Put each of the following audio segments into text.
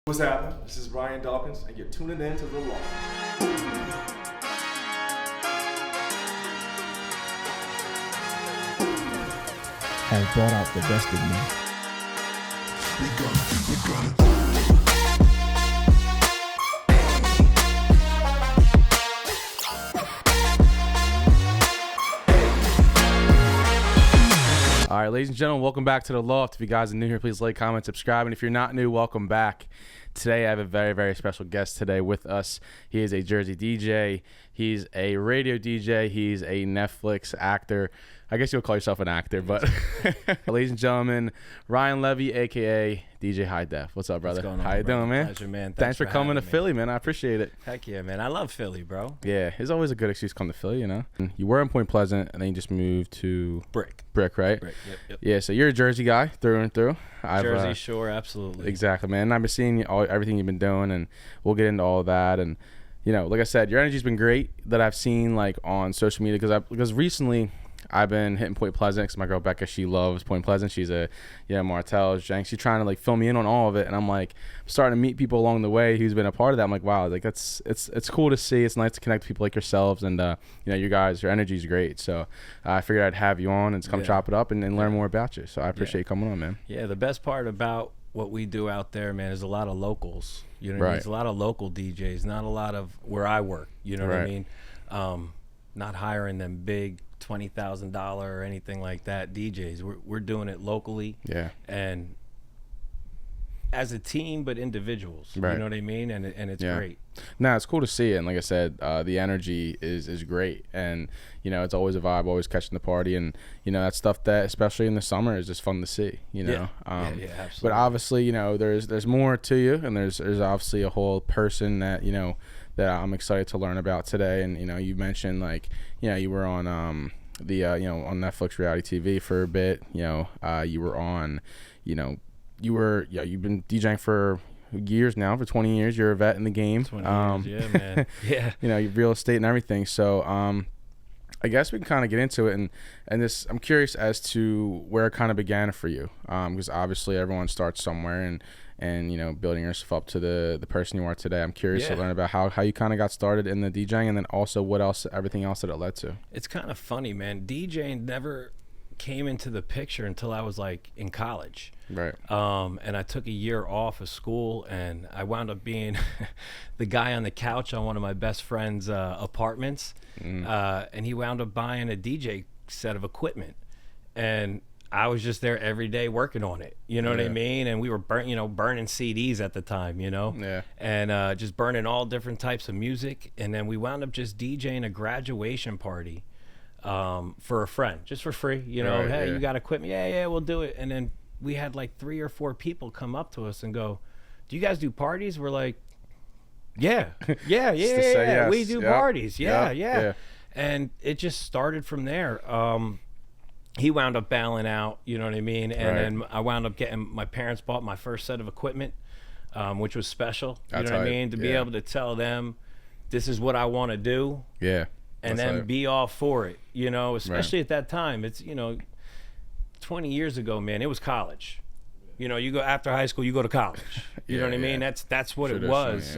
What's happening? This is Ryan Dawkins, and you're tuning in to The LOFT. Have brought out the best of me. All right, ladies and gentlemen, welcome back to The LOFT. If you guys are new here, please like, comment, subscribe. And if you're not new, welcome back. Today, I have a very, very special guest today with us. He is a Jersey DJ. He's a radio DJ. He's a Netflix actor. I guess you'll call yourself an actor, but ladies and gentlemen, Ryan Levy, a.k.a. DJ High Def. What's up, brother? What's going on, How you brother? doing, man? Pleasure, man. Thanks for coming to Philly, man. I appreciate it. Heck yeah, man. I love Philly, bro. Yeah, it's always a good excuse to come to Philly, you know? You were in Point Pleasant, and then you just moved to... Brick, right? Brick, yep. Yeah, so you're a Jersey guy through and through. Jersey Shore, absolutely. Exactly, man. And I've been seeing everything you've been doing, and we'll get into all of that. And, you know, like I said, your energy's been great that I've seen, like, on social media, because recently... I've been hitting Point Pleasant because my girl Becca, she loves Point Pleasant. She's a, Martell's, Jenks. She's trying to like fill me in on all of it, and I'm like starting to meet people along the way who's been a part of that. I'm like, wow, like it's cool to see. It's nice to connect with people like yourselves, and you guys, your energy is great. So I figured I'd have you on and come chop it up and learn more about you. So I appreciate you coming on, man. Yeah, the best part about what we do out there, man, is a lot of locals. You know what I mean? There's a lot of local DJs, not a lot of where I work. You know what I mean? Not hiring them big $20,000 or anything like that DJs. We're doing it locally, and as a team, but individuals. You know what I mean? And it's great. No, it's cool to see it. And like I said, the energy is great, and it's always a vibe, always catching the party, and that stuff that especially in the summer is just fun to see. Yeah, absolutely. But obviously, there's more to you, and there's obviously a whole person that that I'm excited to learn about today. And you mentioned like you were on on Netflix reality TV for a bit. You were on you've been DJing for years now, for 20 years. You're a vet in the game. 20 years, yeah, man. Yeah. Real estate and everything. So I guess we can kind of get into it, and this, I'm curious as to where it kind of began for you, because obviously everyone starts somewhere, and building yourself up to the person you are today. I'm curious to learn about how you kind of got started in the DJing, and then also everything else that it led to. It's kind of funny, man. DJing never came into the picture until I was like in college. Right. And I took a year off of school, and I wound up being the guy on the couch on one of my best friend's apartments. And he wound up buying a DJ set of equipment, and I was just there every day working on it. You know what I mean? And we were burning CDs at the time, and just burning all different types of music. And then we wound up just DJing a graduation party for a friend, just for free. Hey, you got equipment? Yeah, we'll do it. And then we had like 3 or 4 people come up to us and go, "Do you guys do parties?" We're like, yeah. Yes. We do parties. Yeah. And it just started from there. He wound up bailing out, you know what I mean? And then I wound up my parents bought my first set of equipment, which was special. You know what I mean? To be able to tell them, this is what I want to do. Yeah. And then be all for it, especially at that time. It's, 20 years ago, man, it was college. You go after high school, you go to college. You know what I mean? That's what it was.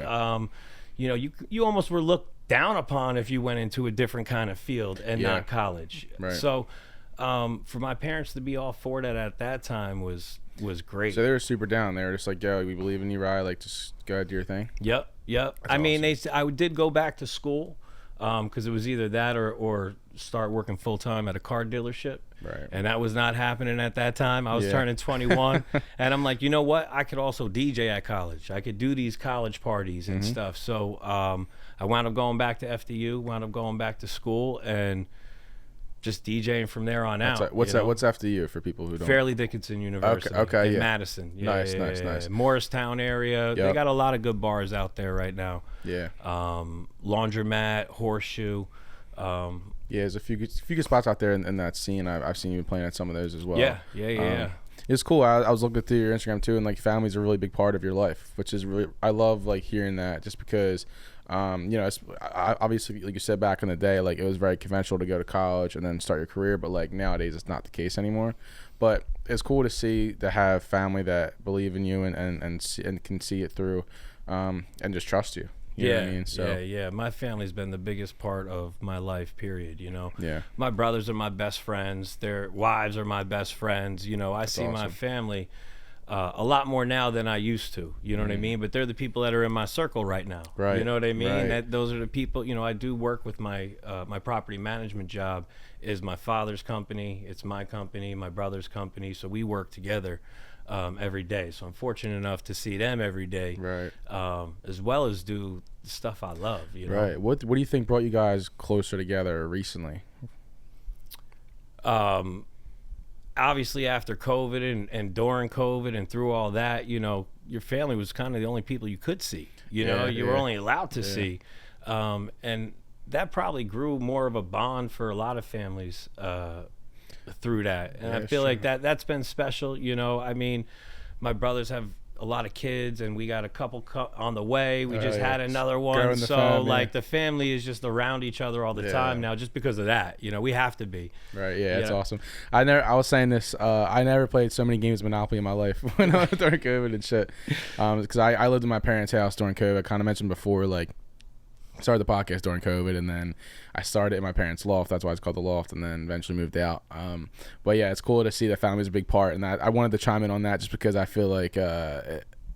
You almost were looked down upon if you went into a different kind of field and not college. Right. So for my parents to be all for that at that time was great. So they were super down. They were just like, yo, we believe in you, Ryan. Like, just go ahead, do your thing. Yep. I mean, I did go back to school because it was either that or start working full-time at a car dealership. Right. And that was not happening at that time. I was turning 21. And I'm like, you know what? I could also DJ at college. I could do these college parties and stuff. So I wound up going back to FDU, wound up going back to school, and just DJing from there on out. What's after you for people who don't? Fairleigh Dickinson University in Madison. Nice. Morristown area. They got a lot of good bars out there right now. Yeah. Laundromat, Horseshoe. There's a few good spots out there in that scene. I've seen you playing at some of those as well. Yeah. It's cool. I was looking through your Instagram too, and like family's a really big part of your life, which is really, I love like hearing that, just because it's obviously, like you said, back in the day, like it was very conventional to go to college and then start your career, but like nowadays it's not the case anymore. But it's cool to see to have family that believe in you and can see it through, and just trust you. You know what I mean? So yeah. My family's been the biggest part of my life, period, you know? Yeah. My brothers are my best friends. Their wives are my best friends. You know, I see awesome. my family a lot more now than I used to. You know what I mean? But they're the people that are in my circle right now. Right. You know what I mean? Right. Those are the people, you know, I do work with my my property management job is my father's company. It's my company, my brother's company. So we work together every day. So I'm fortunate enough to see them every day, Right. as well as do the stuff I love. You know? Right. What do you think brought you guys closer together recently? Obviously after COVID and during COVID and through all that, you know, your family was kind of the only people you could see. You know, you were only allowed to see, and that probably grew more of a bond for a lot of families through that. And I feel like that's been special. You know, I mean, my brothers have a lot of kids, and we got a couple on the way. We just had another one. So like the family is just around each other all the time now, just because of that. You know, we have to be. Right. Yeah, it's awesome. I was saying this. I never played so many games of Monopoly in my life when I was during COVID and shit. Because I lived in my parents' house during COVID. I kind of mentioned before, like, started the podcast during COVID, and then I started in my parents' loft. That's why it's called the loft, and then eventually moved out. But yeah, it's cool to see that family's a big part, and I wanted to chime in on that just because I feel like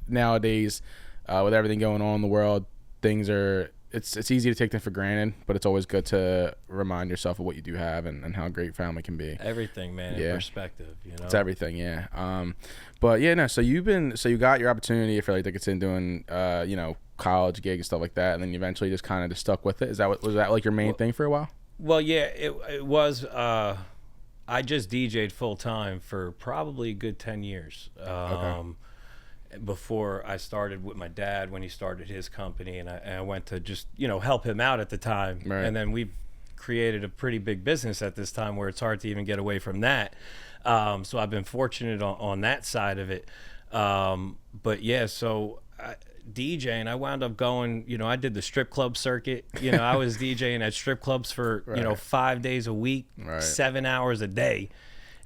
nowadays, with everything going on in the world, things are it's easy to take them for granted, but it's always good to remind yourself of what you do have and how great family can be. Everything, man, in perspective, you know. It's everything, yeah. But yeah, no. So you got your opportunity for like to continue doing, you know, college gig and stuff like that, and then you eventually just kind of just stuck with it. Was that like your main thing for a while? Well, yeah, it was. I just DJ'd full time for probably a good 10 years. Before I started with my dad when he started his company, and I went to just, you know, help him out at the time. Right. And then we've created a pretty big business at this time where it's hard to even get away from that. So I've been fortunate on that side of it. But yeah, so DJing, I wound up going, you know, I did the strip club circuit. You know, I was DJing at strip clubs for, you know, 5 days a week, 7 hours a day.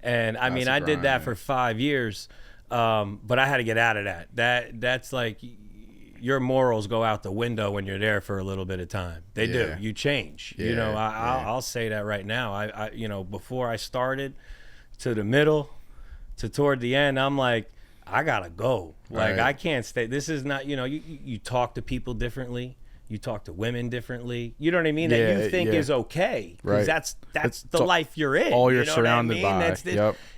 And I mean, I did that for 5 years. But I had to get out of that. That's like your morals go out the window when you're there for a little bit of time. They do. You change. You know, I'll say that right now. I you know, before I started to the middle to toward the end, I'm like, I gotta go. Like I can't stay. This is not, you know, you talk to people differently. You talk to women differently. You know what I mean? That you think is okay. Because that's the life you're in. All you're surrounded by.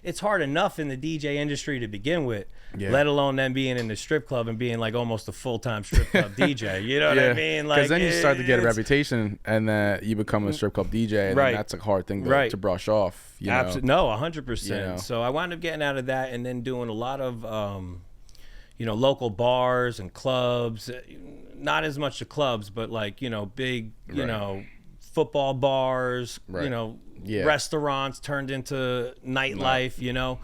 It's hard enough in the DJ industry to begin with, let alone them being in the strip club and being like almost a full-time strip club DJ. You know what I mean? Like, because then you start to get a reputation, and then you become a strip club DJ, and then that's a hard thing to brush off. You know? No, 100%. You know? So I wound up getting out of that and then doing a lot of you know, local bars and clubs, not as much the clubs, but like, you know, big, you know, football bars, you know, restaurants turned into nightlife, you know?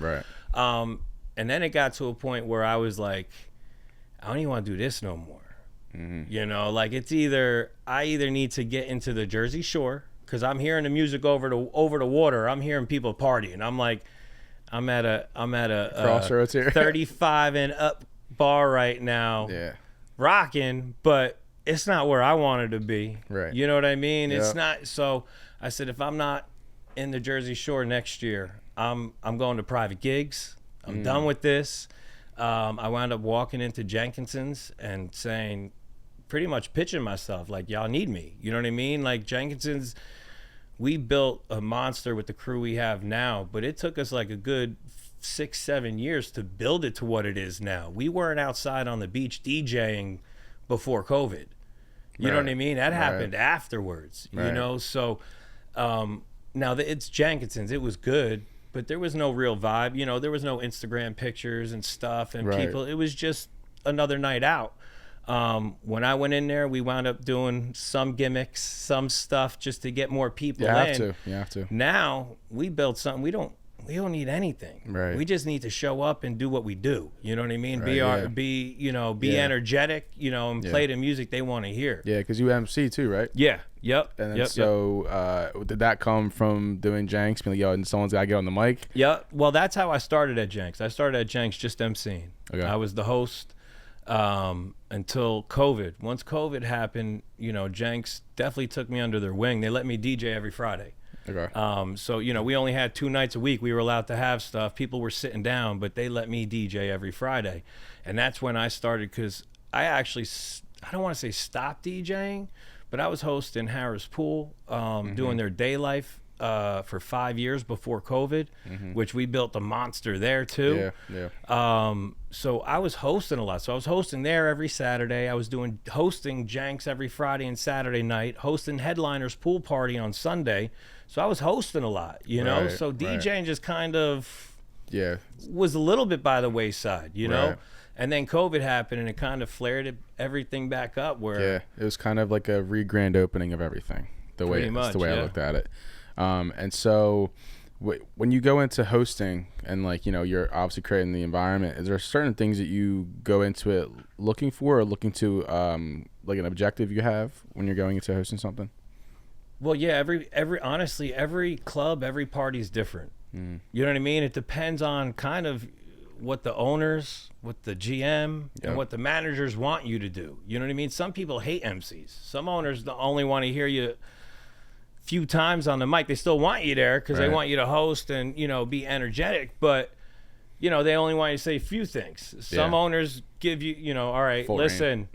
And then it got to a point where I was like, I don't even want to do this no more. You know, like I either need to get into the Jersey Shore, because I'm hearing the music over the water. I'm hearing people partying. I'm like, I'm at a crossroads here. 35 and up bar right now, rocking, but it's not where I wanted to be. You know what I mean? It's not. So I said, if I'm not in the Jersey Shore next year, I'm going to private gigs. I'm done with this. I wound up walking into Jenkinson's and saying, pretty much pitching myself like, y'all need me. You know what I mean? Like Jenkinson's, we built a monster with the crew we have now, but it took us like a good 6-7 years to build it to what it is now. We weren't outside on the beach DJing before COVID. You know what I mean? That happened afterwards, you know? So now it's Jenkinson's. It was good, but there was no real vibe. You know, there was no Instagram pictures and stuff and people. It was just another night out. When I went in there, we wound up doing some gimmicks, some stuff just to get more people in. You have to. Now we built something. we don't need anything. Right. We just need to show up and do what we do. You know what I mean? Right, Be Yeah. energetic, and play the music they want to hear. Yeah, because you MC too, right? Yeah. Yep. And then yep. did that come from doing Jenks? Being like, yo, and someone's got to get on the mic? Yeah. Well, that's how I started at Jenks. I started at Jenks just emceeing. Okay. I was the host until COVID. Once COVID happened, Jenks definitely took me under their wing. They let me DJ every Friday. Okay. So, we only had 2 nights a week. We were allowed to have stuff. People were sitting down, but they let me DJ every Friday. And that's when I started, because I actually, I don't want to say stop DJing, but I was hosting Harris Pool, doing their day life for 5 years before COVID, which we built a monster there too. Yeah. So I was hosting a lot. So I was hosting there every Saturday. I was hosting Jenks every Friday and Saturday night, hosting Headliners Pool Party on Sunday. So I was hosting a lot, Right, So DJing just kind of was a little bit by the wayside, Right. And then COVID happened, and it kind of flared everything back up. Where it was kind of like a grand opening of everything. That's the way I looked at it. And so when you go into hosting and you're obviously creating the environment, is there certain things that you go into it looking for, or looking to like an objective you have when you're going into hosting something? Well, yeah, honestly, every club, every party's different. You know what I mean? It depends on kind of what the owners, what the GM, and what the managers want you to do. You know what I mean? Some people hate MCs. Some owners only want to hear you few times on the mic. They still want you there because they want you to host and be energetic, but they only want you to say a few things. Some owners give you all right, Full listen,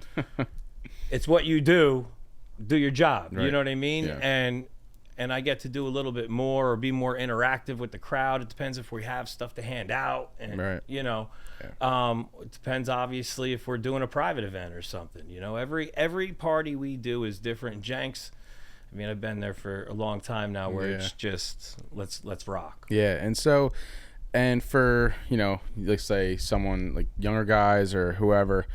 it's what you do your job. Right. You know what I mean? And I get to do a little bit more or be more interactive with the crowd. It depends if we have stuff to hand out, and it depends obviously if we're doing a private event or something. Every party we do is different. Jenks, I mean, I've been there for a long time now, where it's just let's rock. Yeah, and so, and for let's say someone like younger guys or whoever,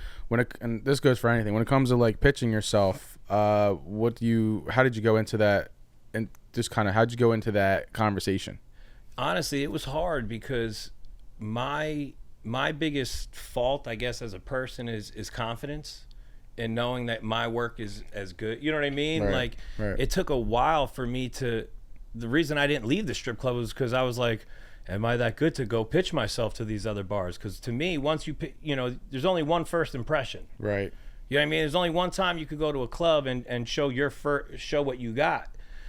and this goes for anything, when it comes to pitching yourself, how did you go into that, and just kind of how'd you go into that conversation? Honestly, it was hard because my biggest fault, I guess, as a person is confidence. And knowing that my work is as good, you know what I mean? Right. It took a while for me the reason I didn't leave the strip club was because I was like, am I that good to go pitch myself to these other bars? Because to me, once there's only one first impression. Right. You know what I mean? There's only one time you could go to a club and show show what you got.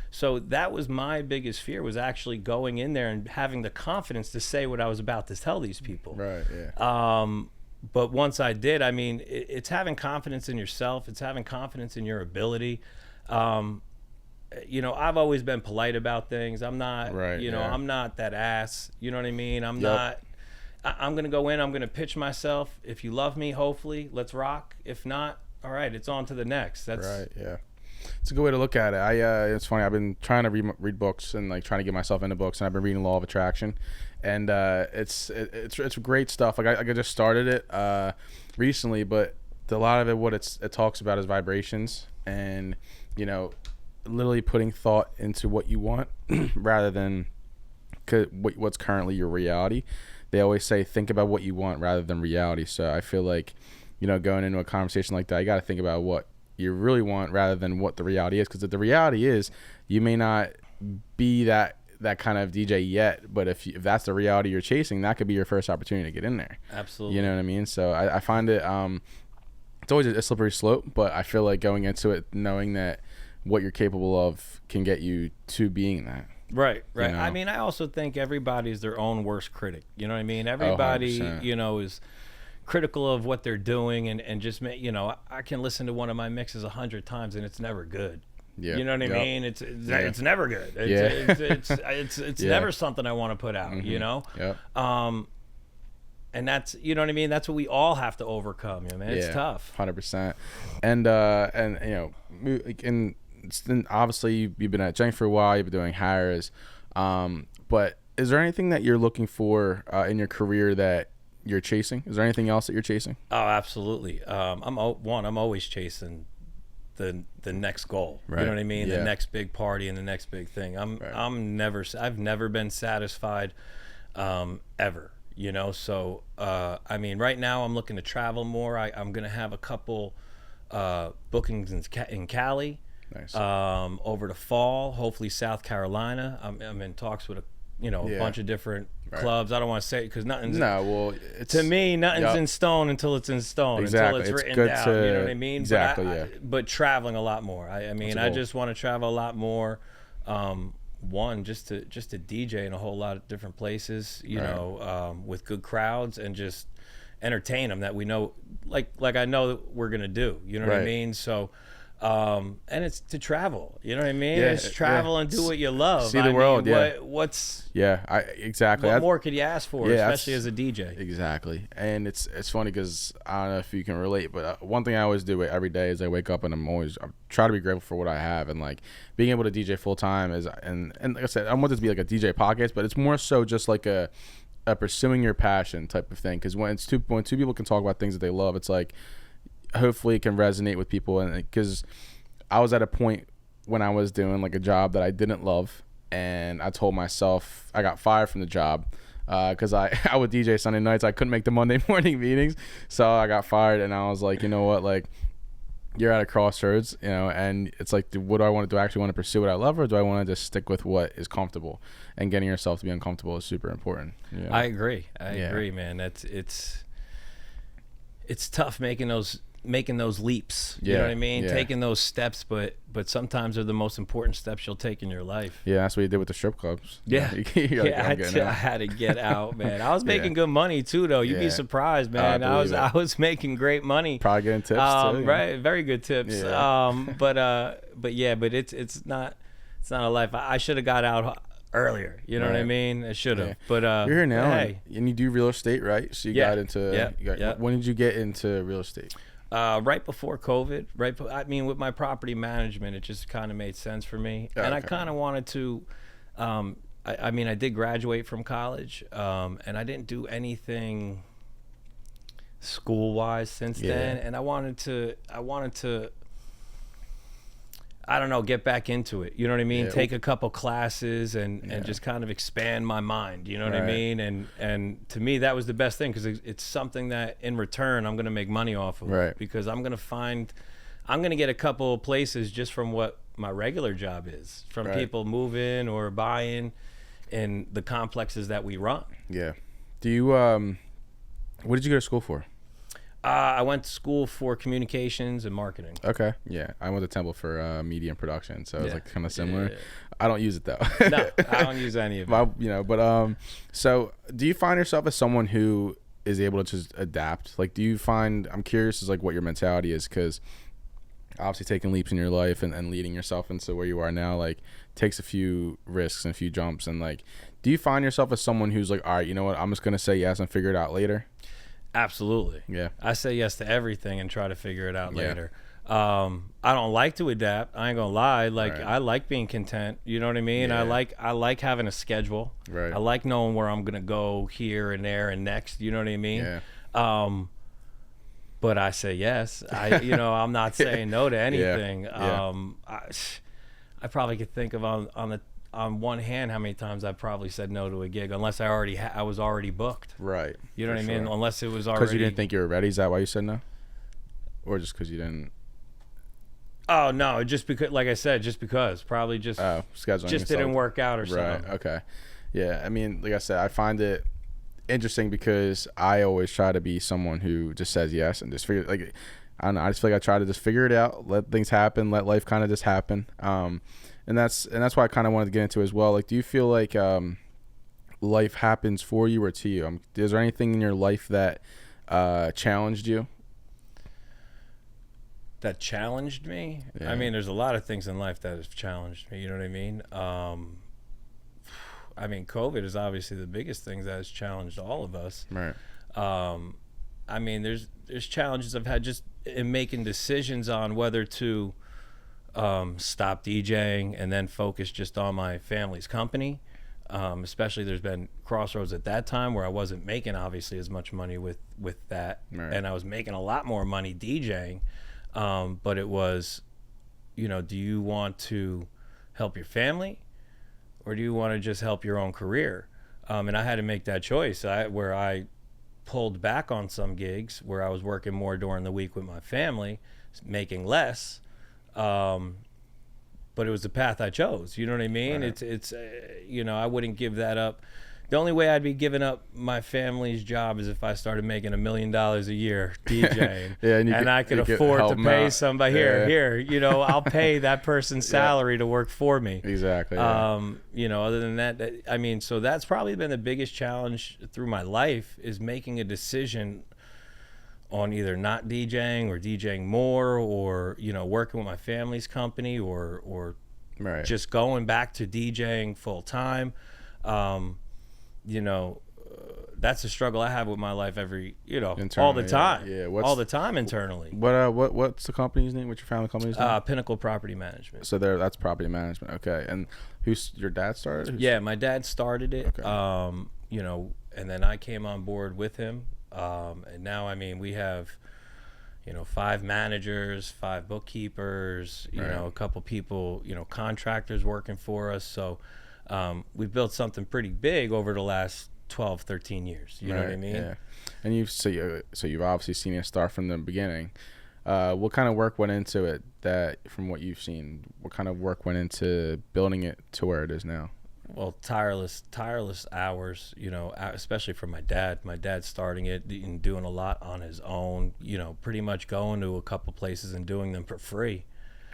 So that was my biggest fear, was actually going in there and having the confidence to say what I was about to tell these people. Right, yeah. But once I did, I mean, it's having confidence in yourself. It's having confidence in your ability. I've always been polite about things. I'm not, I'm not that ass. You know what I mean? I'm not. I'm going to go in. I'm going to pitch myself. If you love me, hopefully, let's rock. If not, all right, it's on to the next. That's right, yeah. It's a good way to look at it. It's funny. I've been trying to read books and trying to get myself into books, and I've been reading Law of Attraction, and it's great stuff. I just started it recently, but a lot of it, it talks about is vibrations, and literally putting thought into what you want rather than what's currently your reality. They always say think about what you want rather than reality. So I feel like going into a conversation like that, you got to think about what you really want rather than what the reality is, because if the reality is you may not be that kind of DJ yet, but if that's the reality you're chasing, that could be your first opportunity to get in there. Absolutely. You know what I mean? So I find it it's always a slippery slope, but I feel like going into it knowing that what you're capable of can get you to being that. Right. I mean, I also think everybody's their own worst critic. You know what I mean? Everybody 100%. Is critical of what they're doing, and just I can listen to one of my mixes 100 times and it's never good. Yeah. You know what I mean? It's never good. It's never something I want to put out. Mm-hmm. And that's, you know what I mean? That's what we all have to overcome. Man, it's tough. 100%. And obviously you've been at Jenks for a while. You've been doing hires, but is there anything that you're looking for in your career that you're chasing? Is there anything else that you're chasing? Oh, absolutely. I'm always chasing the next goal. Right. You know what I mean? Yeah. The next big party and the next big thing. I've never been satisfied ever. You know, so I mean, right now I'm looking to travel more. I'm gonna have a couple bookings in Cali. Nice. Over the fall, hopefully South Carolina. I'm in talks with a bunch of different clubs. I don't want to say it because nothing's to me nothing's in stone until it's in stone. Exactly. Until it's It's written good down. to, You know what I mean? exactly. But traveling a lot more. I mean, I just want to travel a lot more. One, just to DJ in a whole lot of different places. You know, with good crowds and just entertain them that we know, like I know that we're gonna do. You know what I mean? So. And it's to travel, you know what I mean? It's travel and do what you love. See the world. What's exactly. What more could you ask for, especially as a DJ? Exactly. And it's funny because I don't know if you can relate, but one thing I always do every day is I wake up and I try to be grateful for what I have, and like being able to DJ full time is, and like I said, I want this to be like a DJ podcast, but it's more so just like a pursuing your passion type of thing. Because when two people can talk about things that they love, it's like, hopefully it can resonate with people. And because I was at a point when I was doing like a job that I didn't love, and I told myself, I got fired from the job because I would DJ Sunday nights. I couldn't make the Monday morning meetings, so I got fired. And I was like, you know what, like, you're at a crossroads, you know, and it's like, what do I want to do? I actually want to pursue what I love, or do I want to just stick with what is comfortable? And getting yourself to be uncomfortable is super important. You know? I agree, man. It's tough making those leaps, you know what I mean? Taking those steps, but sometimes they're the most important steps you'll take in your life. Yeah, that's what you did with the strip clubs. I had to get out, man. I was making good money too, though. You'd be surprised, man. I was making great money. Probably getting tips too. Right, very good tips. But it's not a life. I should have got out earlier, you know what I mean? I should have. But you're here now, hey. and you do real estate, right? So you got into when did you get into real estate? Right before COVID. I mean, with my property management, it just kind of made sense for me. And I kind of wanted to I mean, I did graduate from college, and I didn't do anything school-wise since then, and I wanted to I don't know, get back into it. You know what I mean? Take a couple classes and just kind of expand my mind. You know what I mean? And to me, that was the best thing, because it's something that in return I'm going to make money off of. Right. Because I'm going to get a couple places just from what my regular job is, from people moving or buying in the complexes that we run. Yeah. Do you what did you go to school for? I went to school for communications and marketing. Okay. Yeah. I went to Temple for media and production, so it's like kind of similar. Yeah. I don't use it though. No, I don't use any of it. But so do you find yourself as someone who is able to just adapt? Like, do you find, I'm curious as like what your mentality is, because obviously taking leaps in your life and leading yourself into where you are now, like, takes a few risks and a few jumps. And like, do you find yourself as someone who's like, all right, you know what, I'm just going to say yes and figure it out later? Absolutely. Yeah. I say yes to everything and try to figure it out later. I don't like to adapt. I ain't gonna lie. Like, I like being content. You know what I mean? Yeah. I like having a schedule. Right. I like knowing where I'm gonna go here and there and next. You know what I mean? Yeah. But I say yes. I'm not saying no to anything. Yeah. I probably could think of on one hand how many times I probably said no to a gig, unless I was already booked. Right. You know what I mean? Unless it was already. Because you didn't think you were ready. Is that why you said no? Or just because you didn't? Oh no, just because, like I said, probably just scheduling just didn't work out or something. Right. Okay. Yeah. I mean, like I said, I find it interesting because I always try to be someone who just says yes and just figure, like, I don't know. I just feel like I try to just figure it out, let things happen, let life kind of just happen. And that's why I kind of wanted to get into as well. Like, do you feel like life happens for you or to you? Is there anything in your life that challenged you? That challenged me? Yeah. I mean, there's a lot of things in life that have challenged me. You know what I mean? I mean, COVID is obviously the biggest thing that has challenged all of us. Right. I mean, there's challenges I've had just in making decisions on whether to stop DJing and then focus just on my family's company. Especially there's been crossroads at that time where I wasn't making obviously as much money with that. Right. And I was making a lot more money DJing. But it was, do you want to help your family or do you want to just help your own career? And I had to make that choice where I pulled back on some gigs where I was working more during the week with my family, making less. But it was the path I chose. You know what I mean? Right. It's I wouldn't give that up. The only way I'd be giving up my family's job is if I started making $1 million a year DJing. and I could afford to pay somebody here, I'll pay that person's salary to work for me. Exactly. Yeah. Other than that, so that's probably been the biggest challenge through my life, is making a decision on either not DJing or DJing more, or working with my family's company, or right. just going back to DJing full time. That's a struggle I have with my life all the time. Yeah. All the time internally. What's the company's name? What's your family company's name? Pinnacle Property Management. So that's property management. Okay. And who's your dad started? Yeah, my dad started it. Okay. And then I came on board with him. And now, we have, 5 managers, 5 bookkeepers, Right. A couple people, contractors working for us. So we've built something pretty big over the last 12, 13 years. You know what I mean? Yeah. And you've obviously seen it start from the beginning. What kind of work went into it, that from what you've seen, what kind of work went into building it to where it is now? Well, tireless hours, especially for my dad. My dad starting it and doing a lot on his own, pretty much going to a couple places and doing them for free.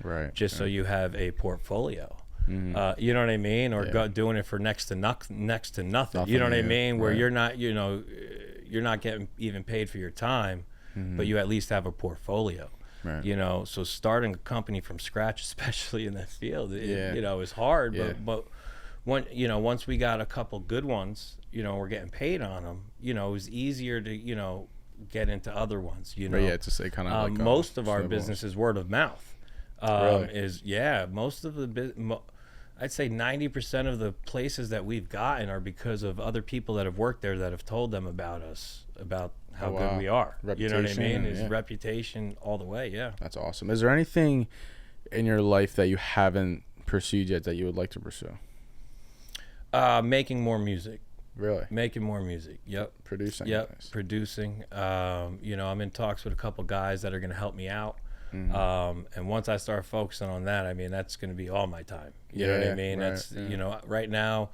Right. Just so you have a portfolio. Mm-hmm. You know what I mean? Or doing it for next to nothing. You know what I mean? Where right. you're not, you're not getting even paid for your time, but you at least have a portfolio. Right. So starting a company from scratch, especially in that field, is hard. But once we got a couple good ones, we're getting paid on them. It was easier to get into other ones. Right, yeah, to say kind of like most of our business is word of mouth. Really? Most of I'd say 90% of the places that we've gotten are because of other people that have worked there that have told them about us, about how good we are. You know what I mean? It's reputation all the way. Yeah. That's awesome. Is there anything in your life that you haven't pursued yet that you would like to pursue? Making more music. Really? Making more music. Yep. Producing. Yep. Nice. Producing. I'm in talks with a couple guys that are going to help me out. Mm-hmm. And once I start focusing on that, that's going to be all my time. You know what I mean? Right, right now,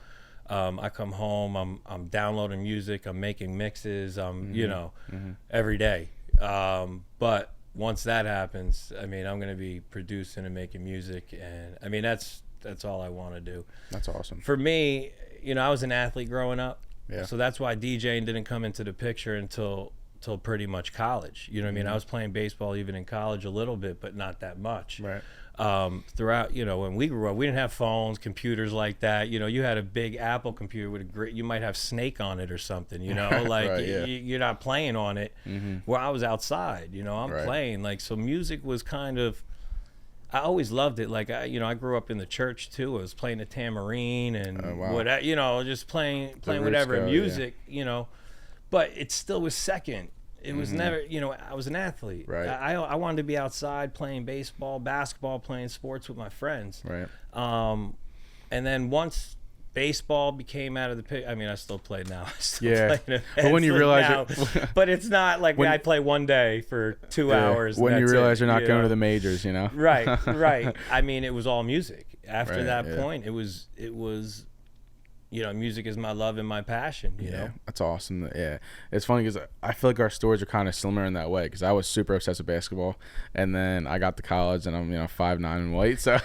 I come home, I'm downloading music, I'm making mixes, every day. But once that happens, I'm going to be producing and making music, and that's all I want to do. That's awesome. For me, I was an athlete growing up, so that's why DJing didn't come into the picture until pretty much college. You know what I mean? I was playing baseball even in college a little bit, but not that much. Right. Throughout, when we grew up, we didn't have phones, computers like that. You had a big Apple computer with you might have Snake on it or something, like right, yeah. you're not playing on it. Where I was outside, I'm right. playing. So music was kind of, I always loved it. I grew up in the church too. I was playing the tambourine and just playing whatever music, but it still was second. It was never, I was an athlete. Right. I wanted to be outside playing baseball, basketball, playing sports with my friends. Right. And then once baseball became out of the picture, I still play now. But when you realize but it's not like I play one day for 2 hours. When you realize you're not going to the majors, Right. It was all music. After that point, it was music is my love and my passion, you know? That's awesome. Yeah. It's funny because I feel like our stories are kind of similar in that way, because I was super obsessed with basketball, and then I got to college and I'm, 5'9" and white. So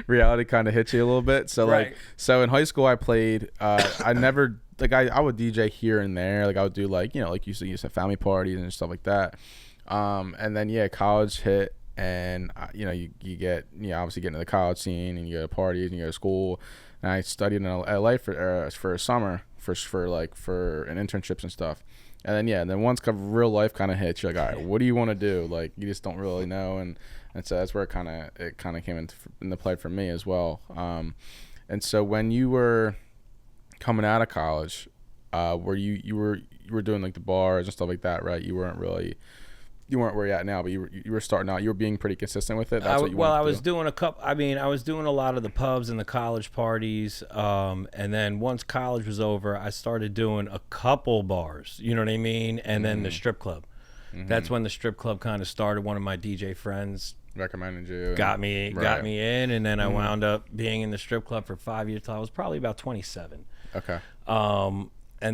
reality kind of hits you a little bit. So so in high school I played, I never, I would DJ here and there. I would do like you said, family parties and stuff like that. And then, college hit, and you get, obviously get into the college scene, and you go to parties and you go to school. And I studied in LA for a summer for internships and stuff. And then once real life kind of hits, you're like, all right, what do you want to do? You just don't really know. And so that's where it kind of came into play for me as well. And so when you were coming out of college, where you were doing the bars and stuff like that, right? You weren't really you weren't where you're at now, but you were starting out. You were being pretty consistent with it. That's what you Well, wanted I to was do? doing a couple. I mean, I was doing a lot of the pubs and the college parties. And then once college was over, I started doing a couple bars. You know what I mean? And then the strip club. That's when the strip club kind of started. One of my DJ friends Recommended you. got me in, and then I wound up being in the strip club for 5 years till I was probably about 27. Okay. And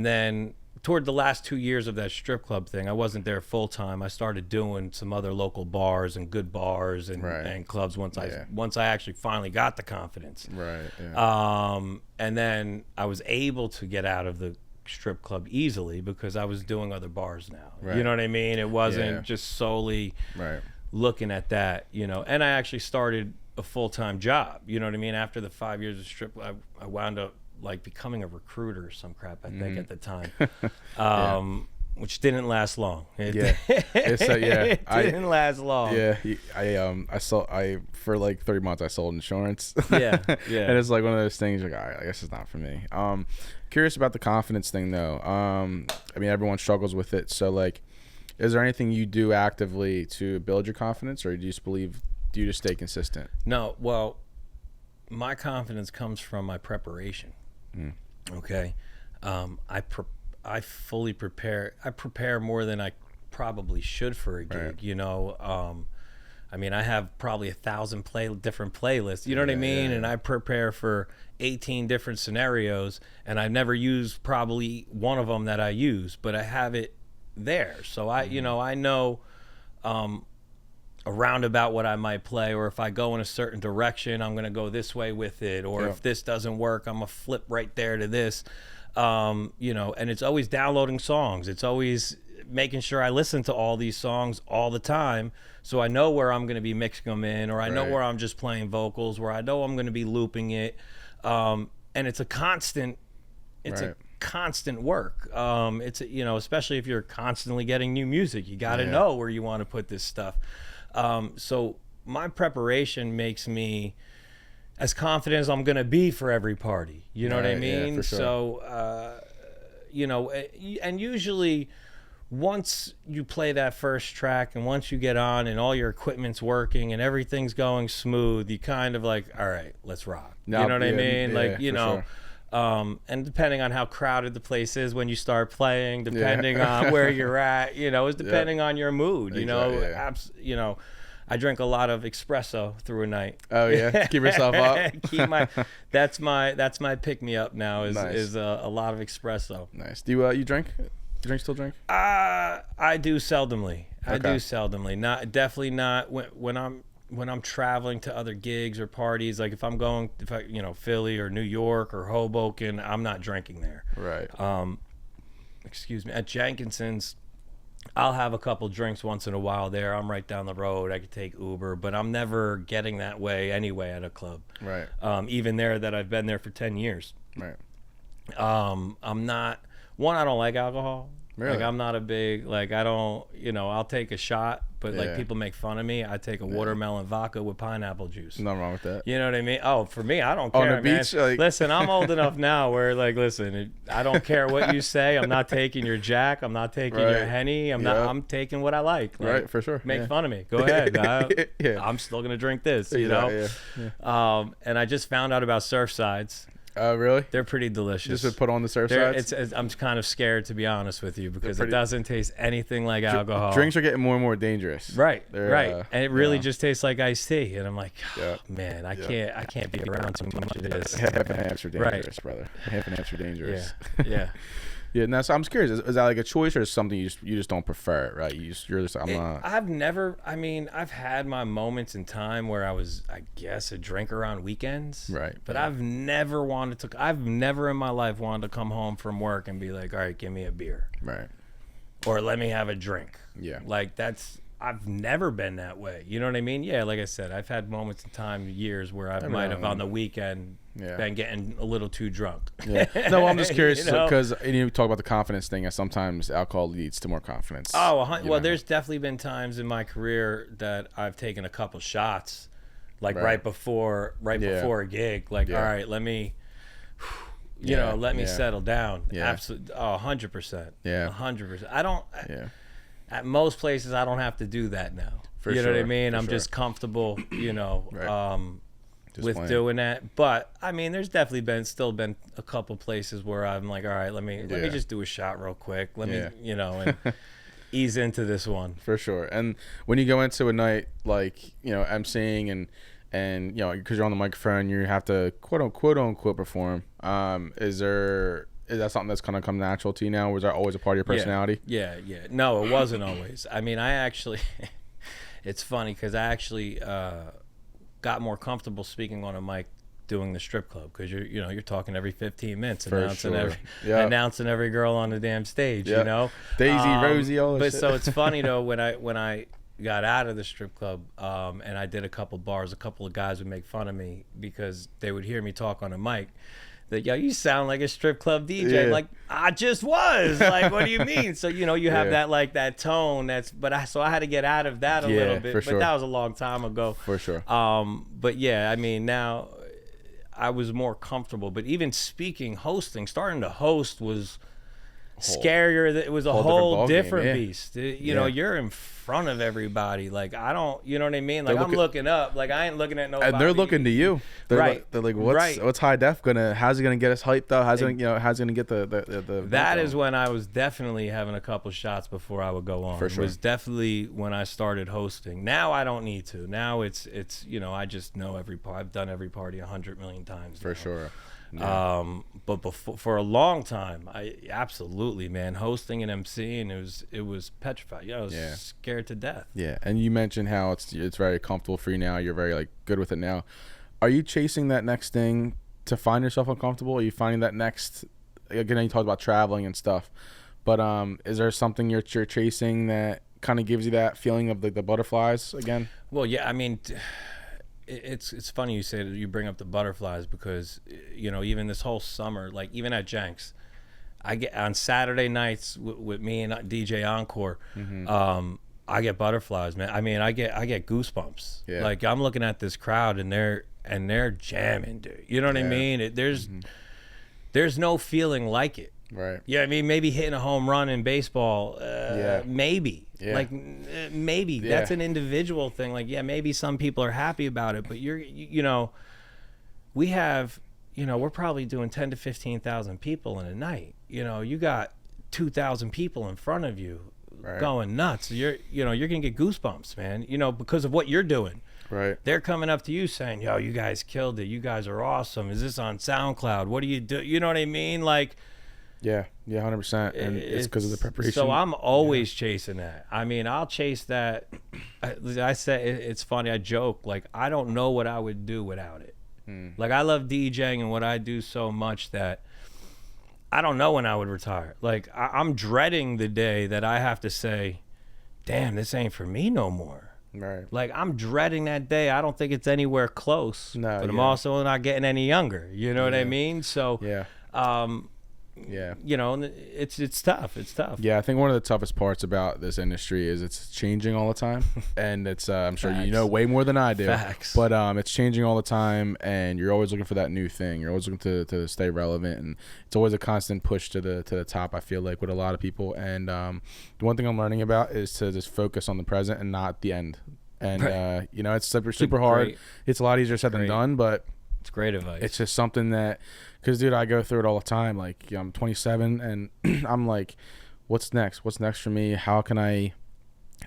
then toward the last 2 years of that strip club thing, I wasn't there full time. I started doing some other local bars and good bars and clubs once I actually finally got the confidence. Right. Yeah. And then I was able to get out of the strip club easily because I was doing other bars now. Right. You know what I mean? It wasn't just solely looking at that, you know. And I actually started a full-time job, you know what I mean? After the 5 years of strip, I wound up like becoming a recruiter or some crap, I think, at the time, which didn't last long. It didn't last long. Yeah, I for like 3 months I sold insurance. Yeah. And it's like one of those things like, all right, I guess it's not for me. Curious about the confidence thing though. I mean, everyone struggles with it. So like, is there anything you do actively to build your confidence, or do you just stay consistent? No, well, my confidence comes from my preparation. Okay, I fully prepare. I prepare more than I probably should for a gig. You know, I mean, I have probably 1,000 different playlists. You know what I mean? And I prepare for 18 different scenarios, and I've never used probably one of them that I use, but I have it there. So I know around about what I might play, or if I go in a certain direction, I'm going to go this way with it, or if this doesn't work, I'm going to flip right there to this. You know, and it's always downloading songs. It's always making sure I listen to all these songs all the time, so I know where I'm going to be mixing them in, or I know where I'm just playing vocals, where I know I'm going to be looping it. And it's a constant work. It's, you know, especially if you're constantly getting new music, you got to know where you want to put this stuff. So my preparation makes me as confident as I'm going to be for every party. You know what I mean? For sure. So, you know, and usually once you play that first track and once you get on and all your equipment's working and everything's going smooth, you kind of like, all right, let's rock. You know what I mean? Like, you know, and depending on how crowded the place is when you start playing, depending on where you're at, you know, is depending on your mood, you know. You know, I drink a lot of espresso through a night. Oh yeah, keep yourself up. That's my pick me up now is a lot of espresso. Nice. Do you drink? Still drink? I do seldomly. Definitely not when I'm traveling to other gigs or parties. Like if I you know, Philly or New York or Hoboken, I'm not drinking there. Right. Excuse me. At Jenkinson's, I'll have a couple drinks once in a while there. I'm right down the road. I could take Uber, but I'm never getting that way anyway at a club. Right. Even there that I've been there for 10 years. Right. I'm not. One, I don't like alcohol. Really? Like I'm not a big, like I don't, you know, I'll take a shot, but like people make fun of me. I take a watermelon vodka with pineapple juice. Nothing wrong with that. You know what I mean? Oh, for me, I don't care, On the man. beach, like... Listen, I'm old enough now where like, listen, I don't care what you say. I'm not taking your Jack. I'm not taking your Henny. I'm taking what I like. Right, for sure. Make fun of me. Go ahead. I'm still gonna drink this. You know. And I just found out about Surfsides. Oh, really? They're pretty delicious. Just to put on the Surfsides? I'm kind of scared, to be honest with you, because it doesn't taste anything like alcohol. Drinks are getting more and more dangerous. Right, right. And it really just tastes like iced tea. And I'm like, man, I can't be around too much of this. Half and half's are dangerous, brother. Half and half's are dangerous. Yeah. Yeah, now so I'm curious. Is that like a choice, or is something you just don't prefer, right? You're just I've never. I mean, I've had my moments in time where I was, I guess, a drinker on weekends. Right. But I've never in my life wanted to come home from work and be like, all right, give me a beer. Right. Or let me have a drink. Yeah. Like I've never been that way. You know what I mean? Yeah, like I said, I've had moments in time, years where I might have on the weekend been getting a little too drunk. Yeah. No, I'm just curious because you you talk about the confidence thing, and sometimes alcohol leads to more confidence. Well, there's definitely been times in my career that I've taken a couple shots, like right before a gig. Like, all right, let me, let me settle down. Yeah. Absolutely, 100%. Yeah. 100%. I don't. at most places I don't have to do that now. For you know what I sure, mean? for I'm sure. just comfortable, you know, Right. Just with playing. doing that. But I mean, there's definitely still been a couple places where I'm like, all right, let me just do a shot real quick. Let me, you know, and ease into this one. For sure. And when you go into a night like, you know, emceeing and you know, because you're on the microphone, you have to quote unquote perform. Is that something that's kind of come natural to you now? Was that always a part of your personality? Yeah. No, it wasn't always. I mean, I actually, it's funny because I actually got more comfortable speaking on a mic doing the strip club because you're talking every 15 minutes announcing every girl on the damn stage. You know, Daisy, Rosie, all that but shit. so it's funny though when I got out of the strip club and I did a couple bars, a couple of guys would make fun of me because they would hear me talk on a mic. That, yo, you sound like a strip club DJ. Yeah. I'm like, I just was. Like, what do you mean? So, you know, you have that like that tone. So I had to get out of that a little bit. For sure. But that was a long time ago. For sure. But yeah, I mean, now I was more comfortable. But even hosting, starting to host was scarier. It was a whole different beast. You know, you're in front of everybody. Like, I don't, you know what I mean? Like, I'm looking up. Like, I ain't looking at nobody. And they're looking to you. They're like, what's high def gonna? How's it gonna get us hyped up? How's it gonna get the That is when I was definitely having a couple shots before I would go on. For sure. It was definitely when I started hosting. Now I don't need to. Now it's you know, I just know every part. I've done every party 100 million times. For now. sure. But before, for a long time, I absolutely, man, hosting and emceeing, it was petrified. I was scared to death. Yeah, and you mentioned how it's very comfortable for you now. You're very like good with it now. Are you chasing that next thing to find yourself uncomfortable? Are you finding that next? Again, you talked about traveling and stuff, but is there something you're chasing that kind of gives you that feeling of the butterflies again? Well, yeah, I mean. It's funny you say that you bring up the butterflies because, you know, even this whole summer, like even at Jenks, I get on Saturday nights with me and DJ Encore, I get butterflies, man. I mean, I get goosebumps. Yeah. Like I'm looking at this crowd and they're jamming, dude. You know what I mean? There's no feeling like it. Right. Yeah, I mean, maybe hitting a home run in baseball, maybe. Yeah. Like, maybe. Yeah. That's an individual thing. Like, yeah, maybe some people are happy about it, but you know, we have, you know, we're probably doing 10 to 15,000 people in a night. You know, you got 2,000 people in front of you going nuts. You're going to get goosebumps, man, you know, because of what you're doing. Right. They're coming up to you saying, yo, you guys killed it. You guys are awesome. Is this on SoundCloud? What do you do? You know what I mean? Like, Yeah, 100%. And it's because of the preparation. So I'm always chasing that. I mean, I'll chase that. I say it's funny. I joke like I don't know what I would do without it. Like I love DJing and what I do so much that I don't know when I would retire. Like I'm dreading the day that I have to say, "Damn, this ain't for me no more." Right. Like I'm dreading that day. I don't think it's anywhere close. No, but I'm also not getting any younger. You know what I mean? So Yeah. Yeah, you know, it's tough. It's tough. Yeah, I think one of the toughest parts about this industry is it's changing all the time, and it's I'm sure you know way more than I do. Facts. But it's changing all the time, and you're always looking for that new thing. You're always looking to stay relevant, and it's always a constant push to the top. I feel like with a lot of people, and the one thing I'm learning about is to just focus on the present and not the end. And you know, it's super hard. It's a lot easier said than done, but it's great advice. It's just something that, because dude, I go through it all the time. Like, you know, I'm 27 and I'm like, what's next? What's next for me? How can I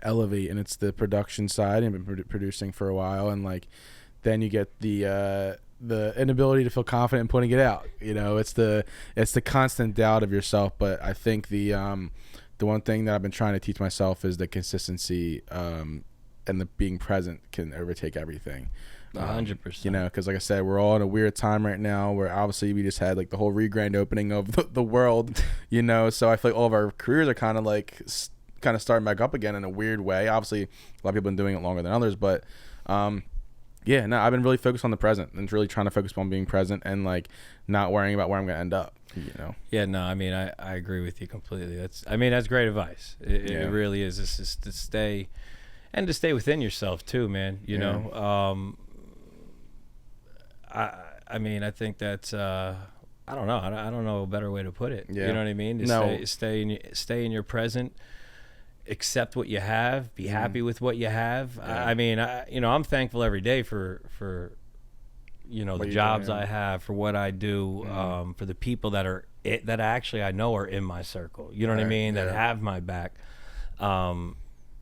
elevate? And it's the production side. I've been producing for a while, and like, then you get the inability to feel confident in putting it out. You know, it's the constant doubt of yourself. But I think the one thing that I've been trying to teach myself is the consistency and the being present can overtake everything. 100%. You know, because like I said, we're all in a weird time right now where obviously we just had like the whole grand opening of the world, you know, so I feel like all of our careers are kind of starting back up again in a weird way. Obviously, a lot of people have been doing it longer than others, but yeah, no, I've been really focused on the present and really trying to focus on being present and like not worrying about where I'm going to end up, you know. Yeah, no, I mean, I agree with you completely. That's great advice. It really is. It's just to stay within yourself too, man, you know. I mean, I think that's I don't know a better way to put it. You know what I mean? Stay in your present, accept what you have, be happy with what you have. I mean, I'm thankful every day for the jobs I have, for what I do, for the people that actually I know are in my circle. You know what I mean? That have my back.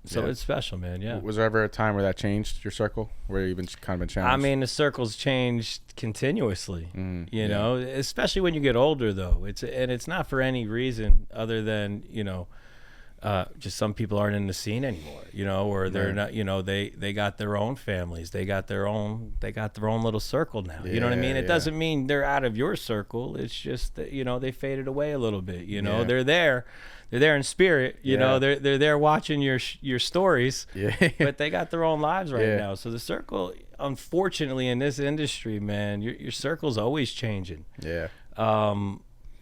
So it's special, man. Yeah. Was there ever a time where that changed your circle, where you've been challenged? I mean, the circle's changed continuously. You know, especially when you get older, though. It's not for any reason other than just some people aren't in the scene anymore. Or they're not. They got their own families. They got their own little circle now. You know what I mean? It doesn't mean they're out of your circle. It's just that they faded away a little bit. They're there. They're there in spirit, They're there watching your stories, but they got their own lives right now. So the circle, unfortunately, in this industry, man, your circle's always changing. Yeah.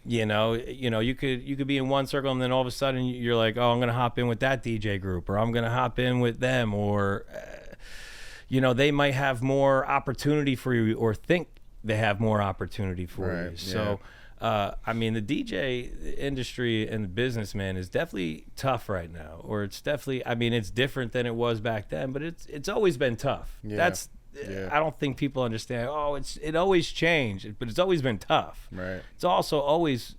You could be in one circle and then all of a sudden you're like, oh, I'm gonna hop in with that DJ group, or I'm gonna hop in with them, or they might have more opportunity for you, or think they have more opportunity for you. So. I mean, the DJ industry and the business, man, is definitely tough right now. Or it's definitely, I mean, it's different than it was back then, but it's always been tough. I don't think people understand, it always changed, but it's always been tough. Right. It's also always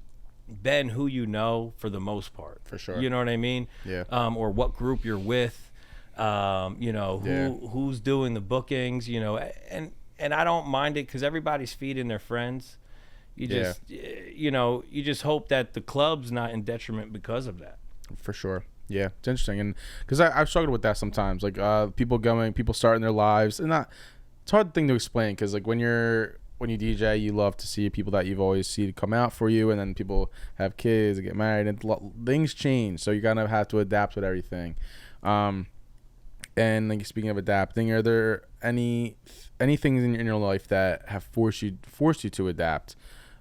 been who you know for the most part. For sure. You know what I mean? Yeah. Or what group you're with, who's doing the bookings, and I don't mind it because everybody's feeding their friends. You just hope that the club's not in detriment because of that. For sure. Yeah, it's interesting, and because I've struggled with that sometimes. Like people starting their lives, and it's a hard thing to explain because like when you DJ, you love to see people that you've always seen come out for you, and then people have kids, get married, and things change. So you gotta have to adapt with everything. And like speaking of adapting, are there any things in your life that have forced you to adapt?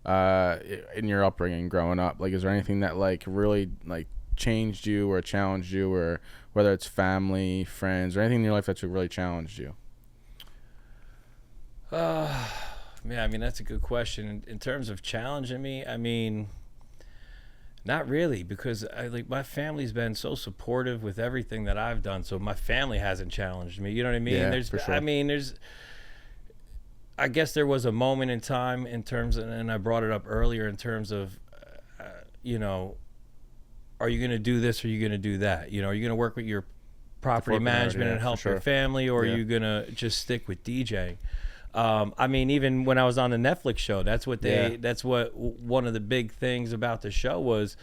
In your upbringing growing up, like is there anything that like really like changed you or challenged you, or whether it's family, friends, or anything in your life that's really challenged you? Yeah, I mean, that's a good question. In terms of challenging me, I mean, not really, because my family's been so supportive with everything that I've done, so my family hasn't challenged me. You know what I mean? Yeah, for sure. I guess there was a moment in time in terms of, and I brought it up earlier, in terms of, are you going to do this or are you going to do that? Are you going to work with your property management and help your family, or are you going to just stick with DJing? I mean, even when I was on the Netflix show, that's what one of the big things about the show was,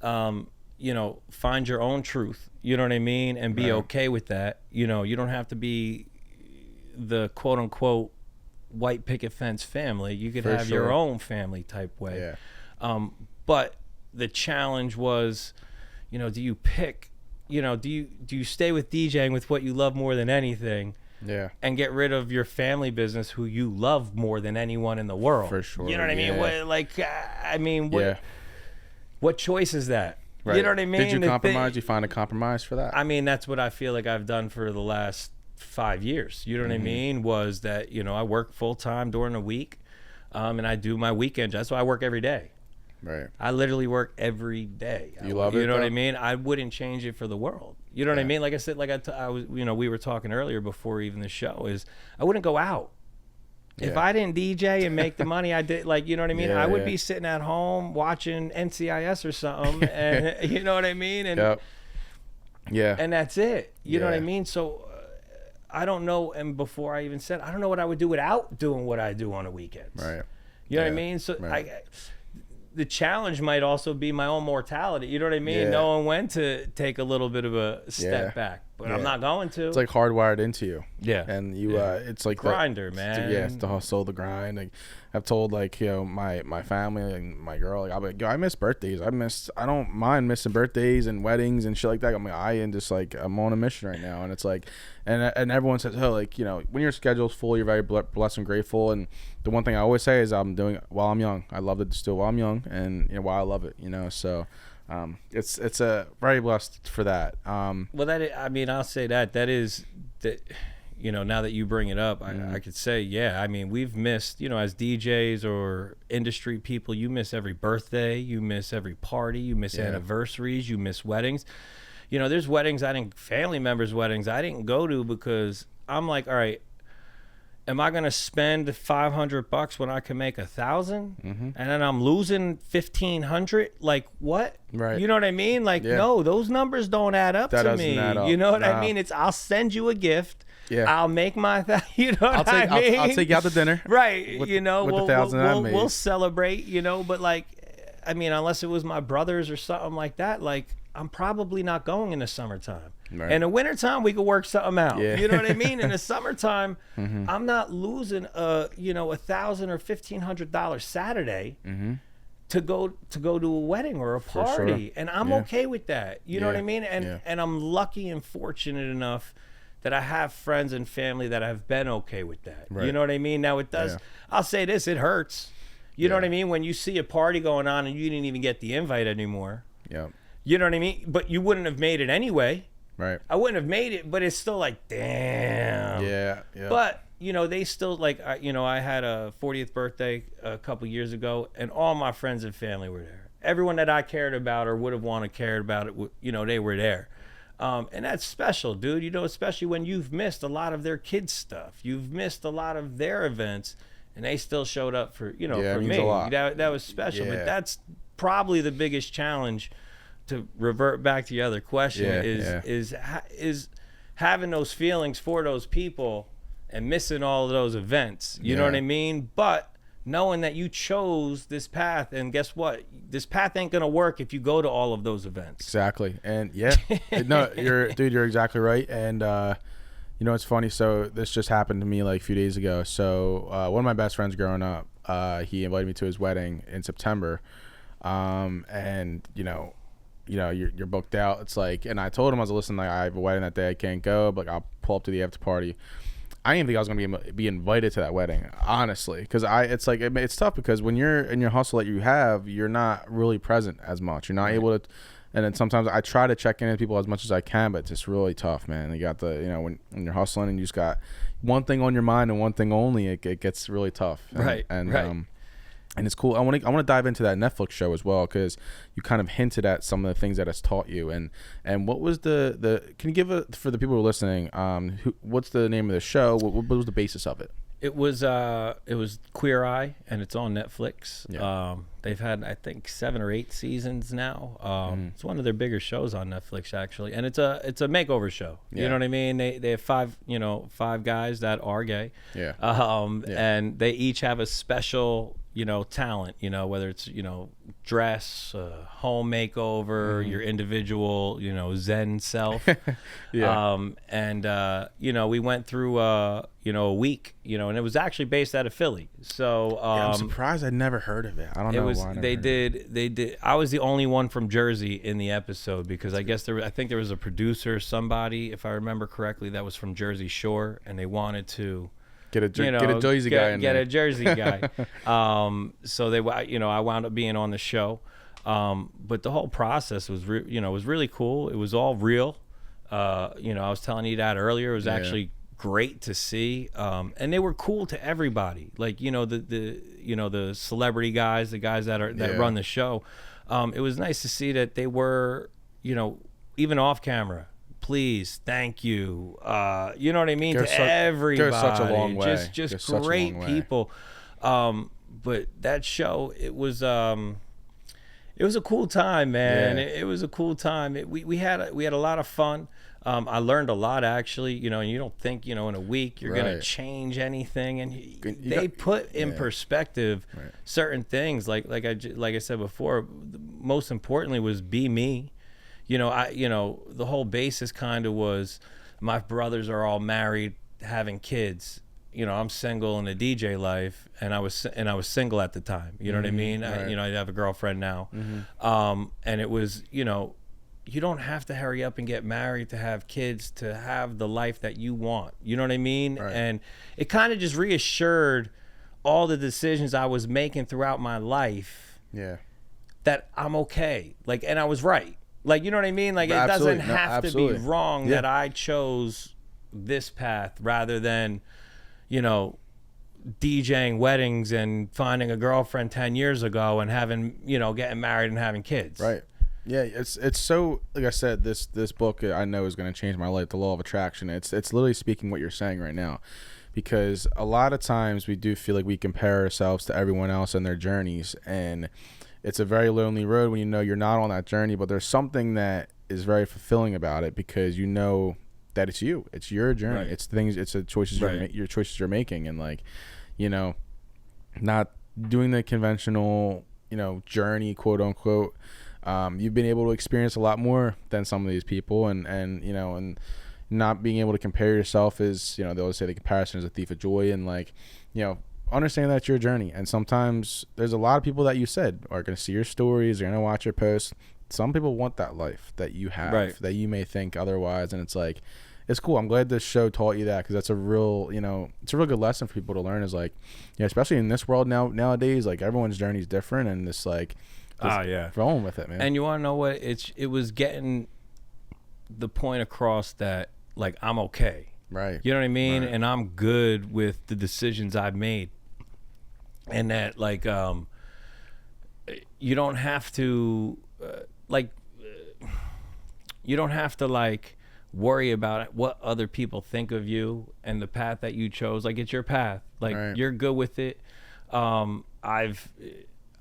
find your own truth. You know what I mean? And be okay with that. You don't have to be the quote unquote white picket fence family. You could have your own family type way. But the challenge was, do you pick, do you stay with DJing with what you love more than anything, and get rid of your family business who you love more than anyone in the world? For sure. You know what I mean? What choice is that? Right. You know what I mean? Did you compromise? You find a compromise for that? I mean, that's what I feel like I've done for the last 5 years. You know what I mean? Was that, I work full time during the week, and I do my weekend. That's why I work every day. Right. I literally work every day. You love it? You know what I mean? I wouldn't change it for the world. You know what I mean? Like I said, I was, we were talking earlier before even the show, is I wouldn't go out. If I didn't DJ and make the money I did, you know what I mean? I would be sitting at home watching NCIS or something, and you know what I mean? And and that's it. You know what I mean? So I don't know. And before I even said, I don't know what I would do without doing what I do on the weekends. Right. You know what I mean? So the challenge might also be my own mortality. You know what I mean? Knowing when to take a little bit of a step back, but I'm not going to. It's like hardwired into you. Yeah. And you, it's like grinder, man. It's the hustle, the grind. Like I've told my family and my girl, I miss birthdays. I don't mind missing birthdays and weddings and shit like that. I'm on a mission right now. And it's like, and everyone says, when your schedule's full, you're very blessed and grateful. And the one thing I always say is I'm doing it while I'm young. I love it still while I'm young, and while I love it, so it's a very blessed for that. I'll say that is that, now that you bring it up, I could say, we've missed, as DJs or industry people, you miss every birthday, you miss every party, you miss anniversaries, you miss weddings. you know, there's weddings family members' weddings I didn't go to because I'm like, all right, am I gonna spend $500 when I can make 1,000, and then I'm losing 1,500? Like what? Right. You know what I mean? Like no, those numbers don't add up That to doesn't me. add up. You know what I No. mean? It's I'll send you a gift. Yeah. I'll make my you know what I mean? I'll take you out to dinner. Right. With, you know, with we'll, the 1,000 I made. we'll celebrate. You know, but like, I mean, unless it was my brothers or something like that, like I'm probably not going in the summertime. Right. In the wintertime, we could work something out. Yeah. You know what I mean? In the summertime, I'm not losing you know, $1,000 or $1,500 Saturday to go to a wedding or a party, and I'm okay with that. You know what I mean? And I'm lucky and fortunate enough that I have friends and family that have been okay with that. Right. You know what I mean? Now it does. Yeah. I'll say this: it hurts. You know what I mean? When you see a party going on and you didn't even get the invite anymore. Yeah. You know what I mean? But you wouldn't have made it anyway. Right. I wouldn't have made it, but it's still like, damn. Yeah. Yeah. But, you know, they still, like, you know, I had a 40th birthday a couple years ago, and all my friends and family were there. Everyone that I cared about or would have wanted cared about it, you know, they were there. And that's special, dude. You know, especially when you've missed a lot of their kids' stuff. You've missed a lot of their events, and they still showed up for, you know, for me. That was special. But that's probably the biggest challenge, to revert back to your other question, is having those feelings for those people and missing all of those events. You know what I mean? But knowing that you chose this path, and guess what? This path ain't gonna work if you go to all of those events. Exactly. And no, you're exactly right. And you know, it's funny. So this just happened to me like a few days ago. So one of my best friends growing up, he invited me to his wedding in September, and you know, you're booked out. It's like, and I told him, I was like, listen, like, I have a wedding that day, I can't go, but I'll pull up to the after party. I didn't think I was gonna be invited to that wedding, honestly, because it's like it's tough because when you're in your hustle that you have, you're not really present as much. You're not able to, and then sometimes I try to check in with people as much as I can, but it's just really tough, man. You got the, you know, when you're hustling and you just got one thing on your mind and one thing only, it gets really tough. And it's cool. I want to dive into that Netflix show as well, because you kind of hinted at some of the things that it's taught you. And what was the can you give it for the people who are listening? What's the name of the show? What was the basis of it? It was Queer Eye, and it's on Netflix. Yeah. They've had, I think, 7 or 8 seasons now. It's one of their bigger shows on Netflix, actually, and it's a makeover show. Yeah. You know what I mean? They have 5 guys that are gay. Yeah. And they each have a special, you know, talent, you know, whether it's, you know, dress, home makeover, your individual, you know, Zen self. You know, we went through, you know, a week, you know, and it was actually based out of Philly. So I'm surprised I'd never heard of it. I don't know why. They did. I was the only one from Jersey in the episode, because I guess I think there was a producer, somebody, if I remember correctly, that was from Jersey Shore, and they wanted to get a Jersey guy in there. Get a Jersey guy. So I wound up being on the show. But the whole process was was really cool. It was all real. You know, I was telling you that earlier. It was actually great to see. And they were cool to everybody. Like, you know, the celebrity guys, the guys that run the show. It was nice to see that they were, you know, even off camera, please, thank you. You know what I mean? Everybody. There's such a long way. Just great people. But that show, it was a cool time, man. It was a cool time. We had a lot of fun. I learned a lot, actually. You know, and you don't think, you know, in a week you're gonna change anything, and they put in perspective certain things. Like I said before, most importantly was be me. You know, the whole basis kind of was, my brothers are all married, having kids. You know, I'm single in a DJ life, and I was single at the time. You know what I mean? Right. I have a girlfriend now. And it was, you know, you don't have to hurry up and get married to have kids to have the life that you want. You know what I mean? Right. And it kind of just reassured all the decisions I was making throughout my life. Yeah. That I'm okay. Like, and I was right. Like, you know what I mean? Like, it doesn't have to be wrong that I chose this path rather than, you know, DJing weddings and finding a girlfriend 10 years ago and having, you know, getting married and having kids. Right. Yeah, it's so, like I said, this book I know is going to change my life, The Law of Attraction. It's literally speaking what you're saying right now, because a lot of times we do feel like we compare ourselves to everyone else and their journeys, and it's a very lonely road when you know you're not on that journey, but there's something that is very fulfilling about it, because you know that it's you, it's your journey, Right. it's the choices Right. your choices you're making, and like, you know, not doing the conventional, you know, journey, quote unquote. You've been able to experience a lot more than some of these people, and you know, and not being able to compare yourself is, you know, they always say the comparison is a thief of joy, and like, you know, understand that's your journey. And sometimes there's a lot of people that you said are going to see your stories, they're going to watch your posts. Some people want that life that you have, Right. that you may think otherwise, and it's like, it's cool. I'm glad this show taught you that, because that's a real, you know, it's a real good lesson for people to learn, is like, you know, especially in this world nowadays, like everyone's journey is different, and it's like, Yeah. rolling with it, man. And you want to know what? It was getting the point across that, like, I'm okay. Right. You know what I mean? Right. And I'm good with the decisions I've made. And that, like, you don't have to, you don't have to, like, worry about what other people think of you and the path that you chose. Like, it's your path. Like, Right. you're good with it.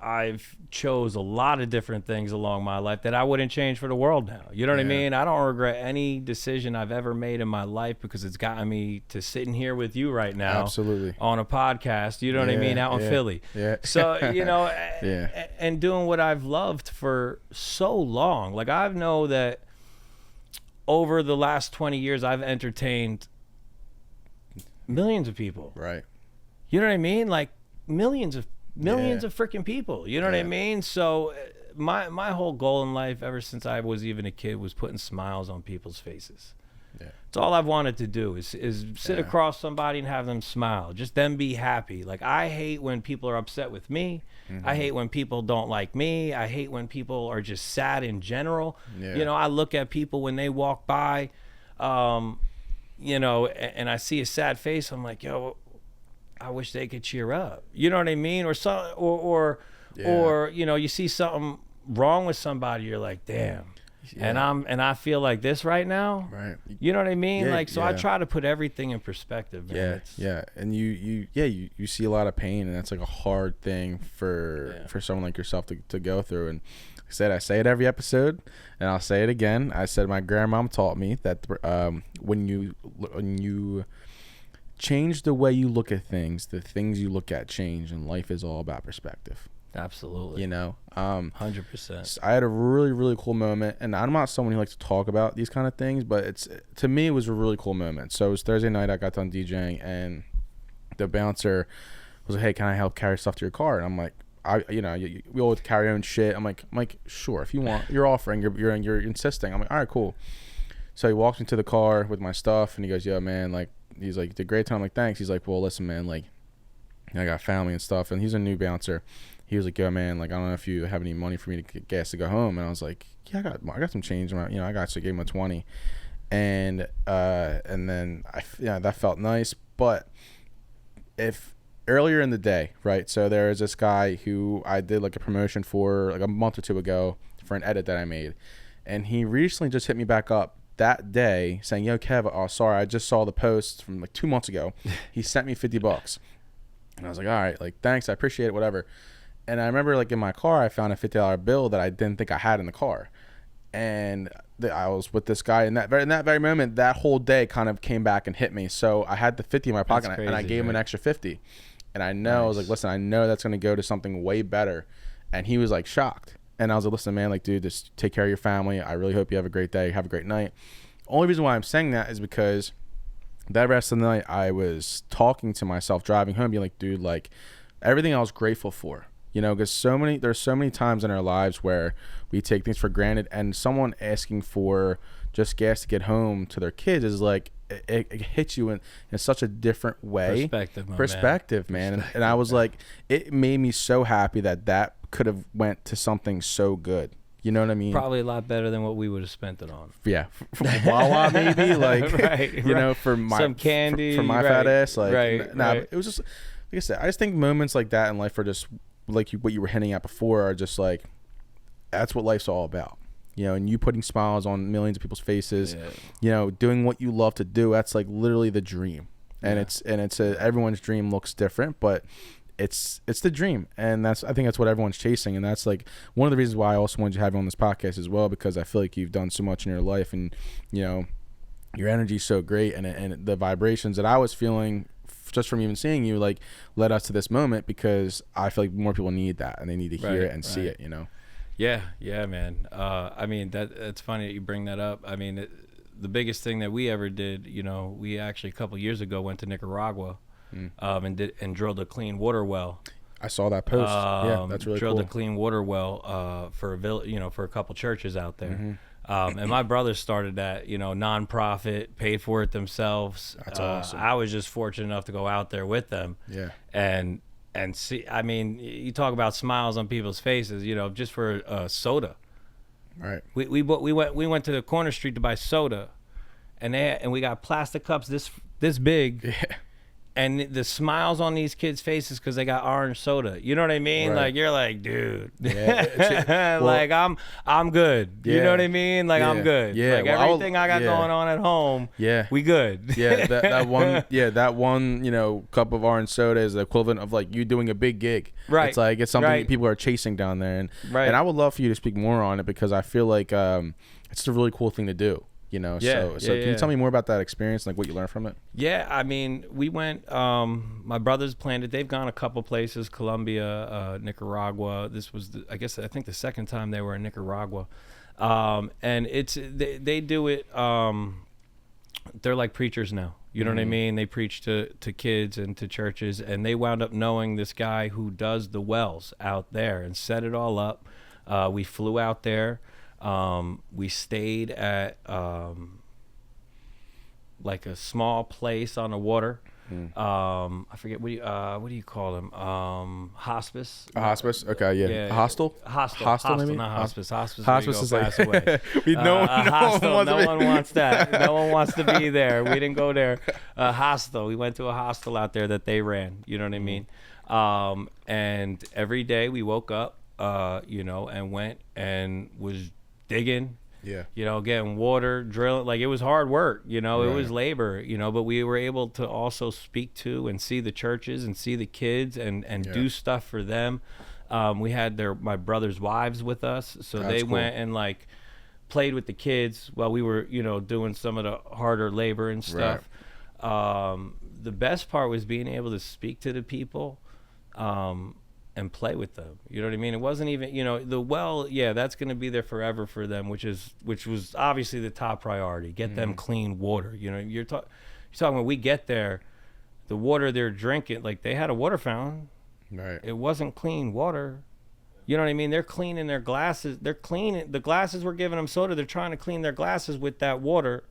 I've chose a lot of different things along my life that I wouldn't change for the world now. You know what I Yeah. mean? I don't regret any decision I've ever made in my life, because it's gotten me to sitting here with you right now. Absolutely. On a podcast, you know what I mean, out in Yeah. Philly. Yeah. So, you know, Yeah. and doing what I've loved for so long. Like, I know that over the last 20 years, I've entertained millions of people. Right. You know what I mean? Like, millions of Yeah. freaking people. You know what I Yeah. mean? So my whole goal in life, ever since I was even a kid, was putting smiles on people's faces. Yeah. It's all I've wanted to do is sit Yeah. across somebody and have them smile, just them be happy. Like, I hate when people are upset with me. Mm-hmm. I hate when people don't like me. I hate when people are just sad in general. Yeah. You know, I look at people when they walk by, you know, and I see a sad face. I'm like, yo, I wish they could cheer up. You know what I mean? Or Yeah. you know, you see something wrong with somebody, you're like, damn. Yeah. And I feel like this right now. Right. You know what I mean? Yeah, Like, so I yeah. try to put everything in perspective, man. Yeah. It's- Yeah. And you see a lot of pain, and that's like a hard thing for someone like yourself to go through. And like I say it every episode, and I'll say it again. I said my grandmom taught me that when you change the way you look at things, the things you look at change, and life is all about perspective. Absolutely. You know, 100%. I had a really, really cool moment, and I'm not someone who likes to talk about these kind of things, but to me, it was a really cool moment. So it was Thursday night, I got done DJing, and the bouncer was like, "Hey, can I help carry stuff to your car?" And I'm like, we always carry our own shit. I'm like, sure, if you want, you're offering, you're insisting. I'm like, all right, cool. So he walks me to the car with my stuff, and he goes, "Yo, man, like," he's like, "You did a great time." I'm like, "Thanks." He's like, "Well, listen, man, like, I got family and stuff," and he's a new bouncer. He was like, "Yo, man, like, I don't know if you have any money for me to get gas to go home." And I was like, "Yeah, I got some change. I got," so I gave him a 20, and then that felt nice. But if earlier in the day, right? So there was this guy who I did like a promotion for like a month or two ago for an edit that I made, and he recently just hit me back up that day saying, "Yo, Kev, oh, sorry, I just saw the post from like 2 months ago. He sent me $50." And I was like, "All right, like, thanks, I appreciate it, whatever." And I remember, like, in my car, I found a $50 bill that I didn't think I had in the car. And I was with this guy, and in that very moment, that whole day kind of came back and hit me. So I had the 50 in my pocket, That's and I crazy, gave him an right? extra 50. And I know, I was like, "Listen, I know that's going to go to something way better." And he was, like, shocked. And I was like, "Listen, man, like, dude, just take care of your family. I really hope you have a great day. Have a great night." Only reason why I'm saying that is because that rest of the night, I was talking to myself driving home, being like, "Dude, like, everything I was grateful for." You know, because there's so many times in our lives where we take things for granted, and someone asking for just gas to get home to their kids is like, it hits you in such a different way. Perspective, man. And I was like, it made me so happy that could have went to something so good. You know what I mean? Probably a lot better than what we would have spent it on. Yeah, for Wawa maybe, like, Right, you know, for my some candy, for my right, fat ass, like, right, nah, right. it was just like I said. I just think moments like that in life are just like what you were hinting at before are just like, that's what life's all about. you know, and you putting smiles on millions of people's faces, Yeah. you know, doing what you love to do. That's like literally the dream. And it's everyone's dream looks different, but it's the dream. And I think that's what everyone's chasing. And that's like one of the reasons why I also wanted to have you on this podcast as well, because I feel like you've done so much in your life, and, you know, your energy's so great, and the vibrations that I was feeling just from even seeing you, like, led us to this moment, because I feel like more people need that, and they need to hear it and see it, you know? Yeah, man. I mean, it's funny that you bring that up. I mean, the biggest thing that we ever did, you know, we actually a couple years ago went to Nicaragua, and drilled a clean water well. I saw that post. Yeah, that's really drilled cool. a clean water well for a couple churches out there. And my brothers started that, you know, nonprofit, paid for it themselves. That's awesome. I was just fortunate enough to go out there with them. Yeah. And see, I mean, you talk about smiles on people's faces, you know, just for soda. Right. We went to the corner street to buy soda, and we got plastic cups this big. Yeah. And the smiles on these kids' faces because they got orange soda. You know what I mean? Right. Like, you're like, dude, Yeah, like I'm good. You know what I mean? Like, I'm good. Yeah. Like, everything I got going on at home. Yeah. We good. Yeah. That one, you know, cup of orange soda is the equivalent of like you doing a big gig. Right. It's like, it's something Right. that people are chasing down there. And Right. I would love for you to speak more on it, because I feel like it's a really cool thing to do. You know, so can you tell me more about that experience, like what you learned from it? Yeah, I mean, we went. My brothers planned it. They've gone a couple places: Colombia, Nicaragua. This was, I think, the second time they were in Nicaragua, and they do it. They're like preachers now. You know what I mean? They preach to kids and to churches, and they wound up knowing this guy who does the wells out there and set it all up. We flew out there. We stayed at like a small place on the water. I forget what do you call them? Hospice. A hospice? Okay, yeah. A hostel? Hostel, maybe? not hospice. Hospice. Hospice is like away. no one wants that. No one wants to be there. We didn't go there. Hostel. We went to a hostel out there that they ran. You know what I mean? And every day we woke up, you know, and went and was digging, you know, getting water, drilling. Like, it was hard work, you know. It was labor, you know, but we were able to also speak to and see the churches and see the kids and do stuff for them. We had my brother's wives with us, so they went and like played with the kids while we were, you know, doing some of the harder labor and stuff. The best part was being able to speak to the people and play with them. You know what I mean? It wasn't even, you know, that's going to be there forever for them, which was obviously the top priority. Get them clean water. You know, you're talking when we get there, the water they're drinking, like, they had a water fountain. Right. It wasn't clean water. You know what I mean? They're cleaning their glasses. They're cleaning the glasses. We're giving them soda. They're trying to clean their glasses with that water.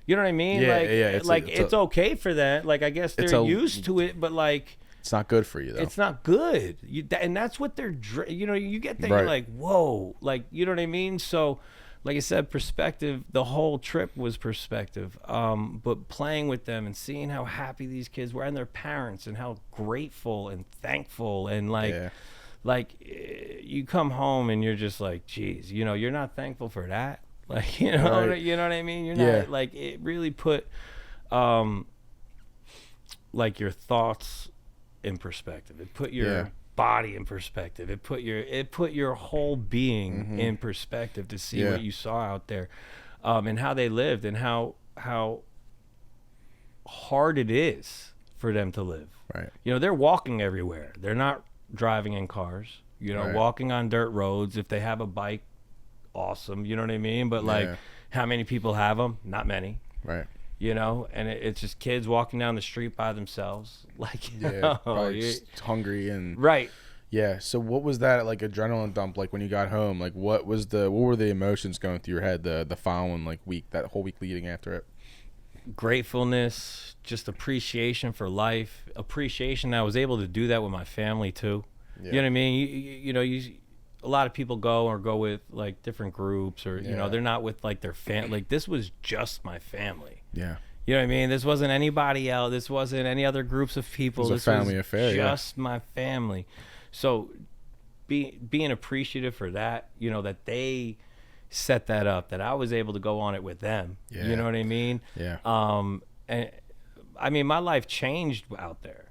You know what I mean? Yeah, it's okay for that. Like, I guess they're used to it, but like, it's not good for you, though. it's not good. And that's what they're, you know, you get there, you're like, whoa, like, you know what I mean? So, like I said, perspective, the whole trip was perspective. But playing with them and seeing how happy these kids were and their parents and how grateful and thankful and like you come home and you're just like, geez, you know, you're not thankful for that. Like, you know, you know what I mean? You're not, like, it really put, like, your thoughts in perspective. It put your body in perspective. It put your whole being in perspective to see what you saw out there, and how they lived and how hard it is for them to live. Right. You know, they're walking everywhere. They're not driving in cars. You know, walking on dirt roads. If they have a bike, awesome. You know what I mean? But like, how many people have them? Not many. Right. You know, and it's just kids walking down the street by themselves, like, probably just hungry and Yeah. So what was that like adrenaline dump like when you got home? Like, what were the emotions going through your head the following like week, that whole week leading after it? Gratefulness, just appreciation for life, appreciation that I was able to do that with my family too. You know what I mean? You know, a lot of people go with like different groups, or you know, they're not with like their family. Like, this was just my family. Yeah. You know what I mean? This wasn't anybody else. This wasn't any other groups of people. It was a family affair. Just my family. So being appreciative for that, you know, that they set that up that I was able to go on it with them. Yeah. You know what I mean? Yeah. And I mean, my life changed out there.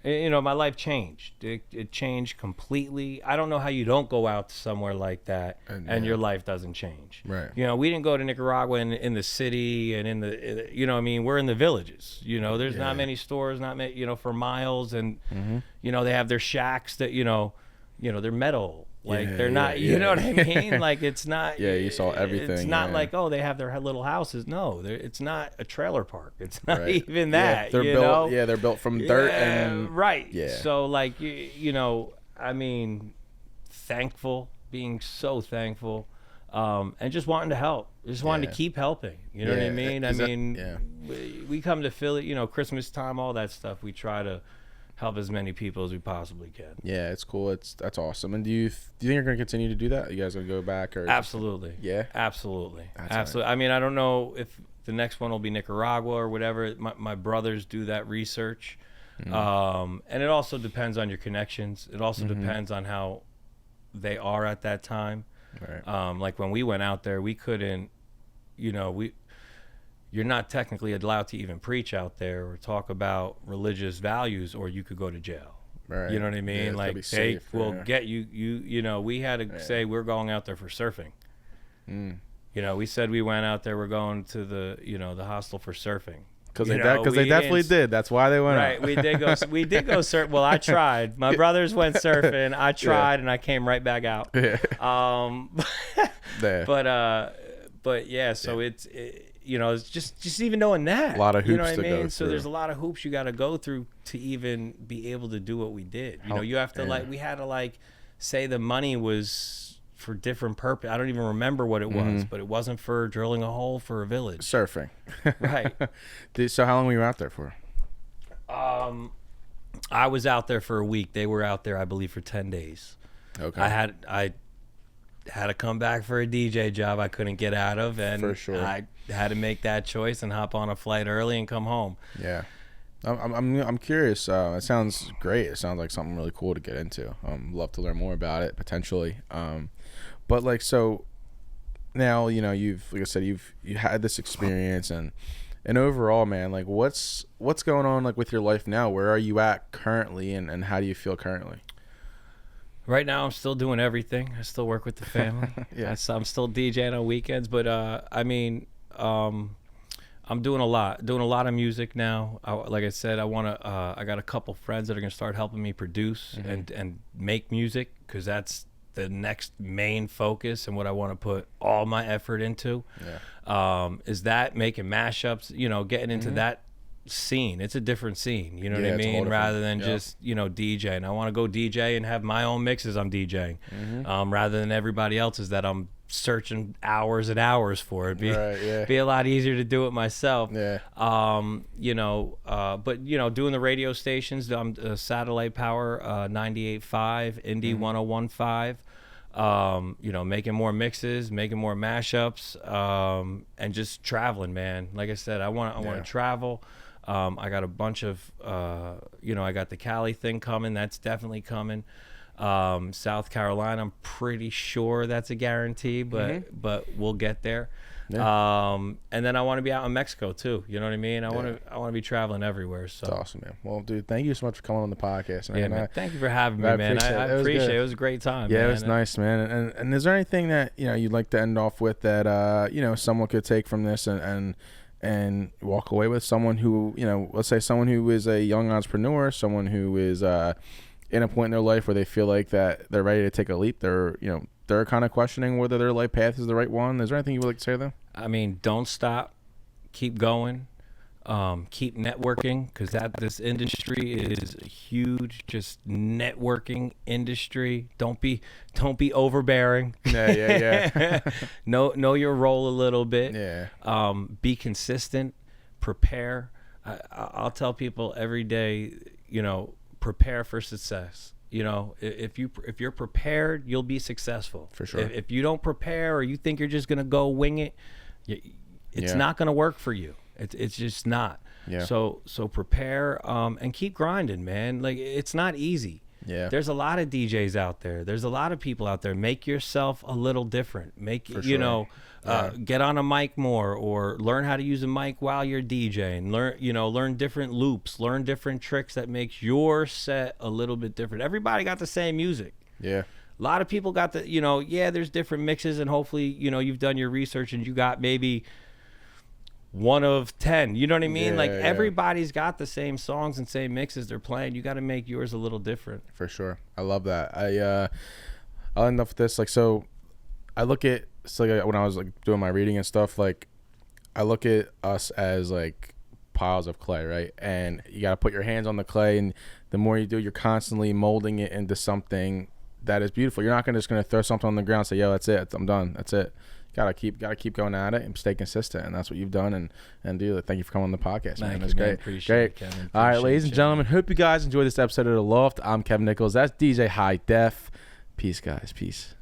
You know, my life changed. It changed completely. I don't know how you don't go out somewhere like that and your life doesn't change. Right. You know, we didn't go to Nicaragua in the city and you know what I mean, we're in the villages. You know, there's not many stores, not many, you know, for miles. And, you know, they have their shacks that, you know, they're metal. Like they're not, you know what I mean? Like it's not. Yeah, you saw everything. It's not like, oh, they have their little houses. No, it's not a trailer park. It's not even that. They're you built. know? Yeah, they're built from dirt and right. Yeah. So like you know, I mean, being so thankful, and just wanting to help, just wanting to keep helping. You know what I mean? I mean, we come to Philly, you know, Christmas time, all that stuff. We try to help as many people as we possibly can. Yeah, it's cool. That's awesome. And do you think you're going to continue to do that? You guys going to go back or Absolutely. Yeah. Absolutely. That's Absolutely. right. I mean, I don't know if the next one will be Nicaragua or whatever. My brothers do that research. And it also depends on your connections. It also depends on how they are at that time. Right. Like when we went out there, we couldn't, you know, you're not technically allowed to even preach out there or talk about religious values, or you could go to jail. Right. You know what I mean? Yeah, like they will get you. You know, we had to say we're going out there for surfing. You know, we said we went out there. We're going to the hostel for surfing. Because they definitely did. That's why they went out. Right. We did go surf. Well, I tried. My brothers went surfing. I tried, and I came right back out. Yeah. But yeah. So it's. You know, it's just even knowing that. A lot of hoops you know what to I mean? go So through. there's a lot of hoops you got to go through to even be able to do what we did. You know, you have to we had to say the money was for different purpose. I don't even remember what it was, but it wasn't for drilling a hole for a village. Surfing. Right. So how long were you out there for? I was out there for a week. They were out there, I believe, for 10 days. Okay. I had to come back for a DJ job I couldn't get out of, and For sure. I had to make that choice and hop on a flight early and come home. Yeah. I'm curious. It sounds great. It sounds like something really cool to get into. Love to learn more about it potentially. But like, so now, you know, like I said, you had this experience and overall, man, like what's going on like with your life now? Where are you at currently, and how do you feel currently? Right now, I'm still doing everything. I still work with the family. Yeah. I'm still DJing on weekends, but I mean, I'm doing a lot of music now. Like I said, I got a couple friends that are gonna start helping me produce and make music, because that's the next main focus and what I want to put all my effort into. Is that making mashups, you know, getting into that scene. It's a different scene, you know what I mean, rather than just, you know, DJing. I want to go DJ and have my own mixes I'm DJing, rather than everybody else's that I'm searching hours and hours for. It'd be a lot easier to do it myself. You know, but you know, doing the radio stations, I'm satellite power 98.5, Indie 101.5. You know, making more mixes, making more mashups, and just traveling, man. Like I said, I want to travel. I got a bunch of, you know, I got the Cali thing coming. That's definitely coming. South Carolina, I'm pretty sure that's a guarantee, but we'll get there. And then I want to be out in Mexico too. You know what I mean? I want to be traveling everywhere. So That's awesome, man. Well, dude, thank you so much for coming on the podcast, man. Yeah, man. Thank you for having me, man. I appreciate it. It was a great time. Yeah, man. it was nice, man. And is there anything that, you know, you'd like to end off with that, you know, someone could take from this and walk away with? Someone who, you know, let's say someone who is a young entrepreneur, someone who is in a point in their life where they feel like that they're ready to take a leap. They're kind of questioning whether their life path is the right one. Is there anything you would like to say to them? I mean, don't stop. Keep going. Keep networking, because this industry is a huge, just networking industry. Don't be overbearing. Yeah. Know your role a little bit. Yeah. Be consistent. Prepare. I'll tell people every day, you know, prepare for success. You know, if you're prepared, you'll be successful. For sure. If you don't prepare, or you think you're just gonna go wing it, it's not gonna work for you. It's just not. Yeah. So prepare, and keep grinding, man. Like, it's not easy. Yeah. There's a lot of DJs out there. There's a lot of people out there. Make yourself a little different. Make, For you sure. know, get on a mic more, or learn how to use a mic while you're DJing. Learn different loops, learn different tricks that makes your set a little bit different. Everybody got the same music. Yeah. A lot of people got the, there's different mixes, and hopefully, you've done your research and you got maybe 1 of 10. You know what I mean? Yeah, everybody's got the same songs and same mixes they're playing. You got to make yours a little different. For sure. I love that. I'll end up with this. Like, so I look at, when I was like doing my reading and stuff, like I look at us as like piles of clay, right? And you got to put your hands on the clay, and the more you do, you're constantly molding it into something that is beautiful. You're not just going to throw something on the ground and say, yo, that's it, I'm done, that's it. Gotta keep going at it and stay consistent, and that's what you've done. And do. Thank you for coming on the podcast, man. That's great. Appreciate it, Kevin. All right, ladies and gentlemen, hope you guys enjoyed this episode of The Loft. I'm Kevin Nichols. That's DJ High Def. Peace, guys. Peace.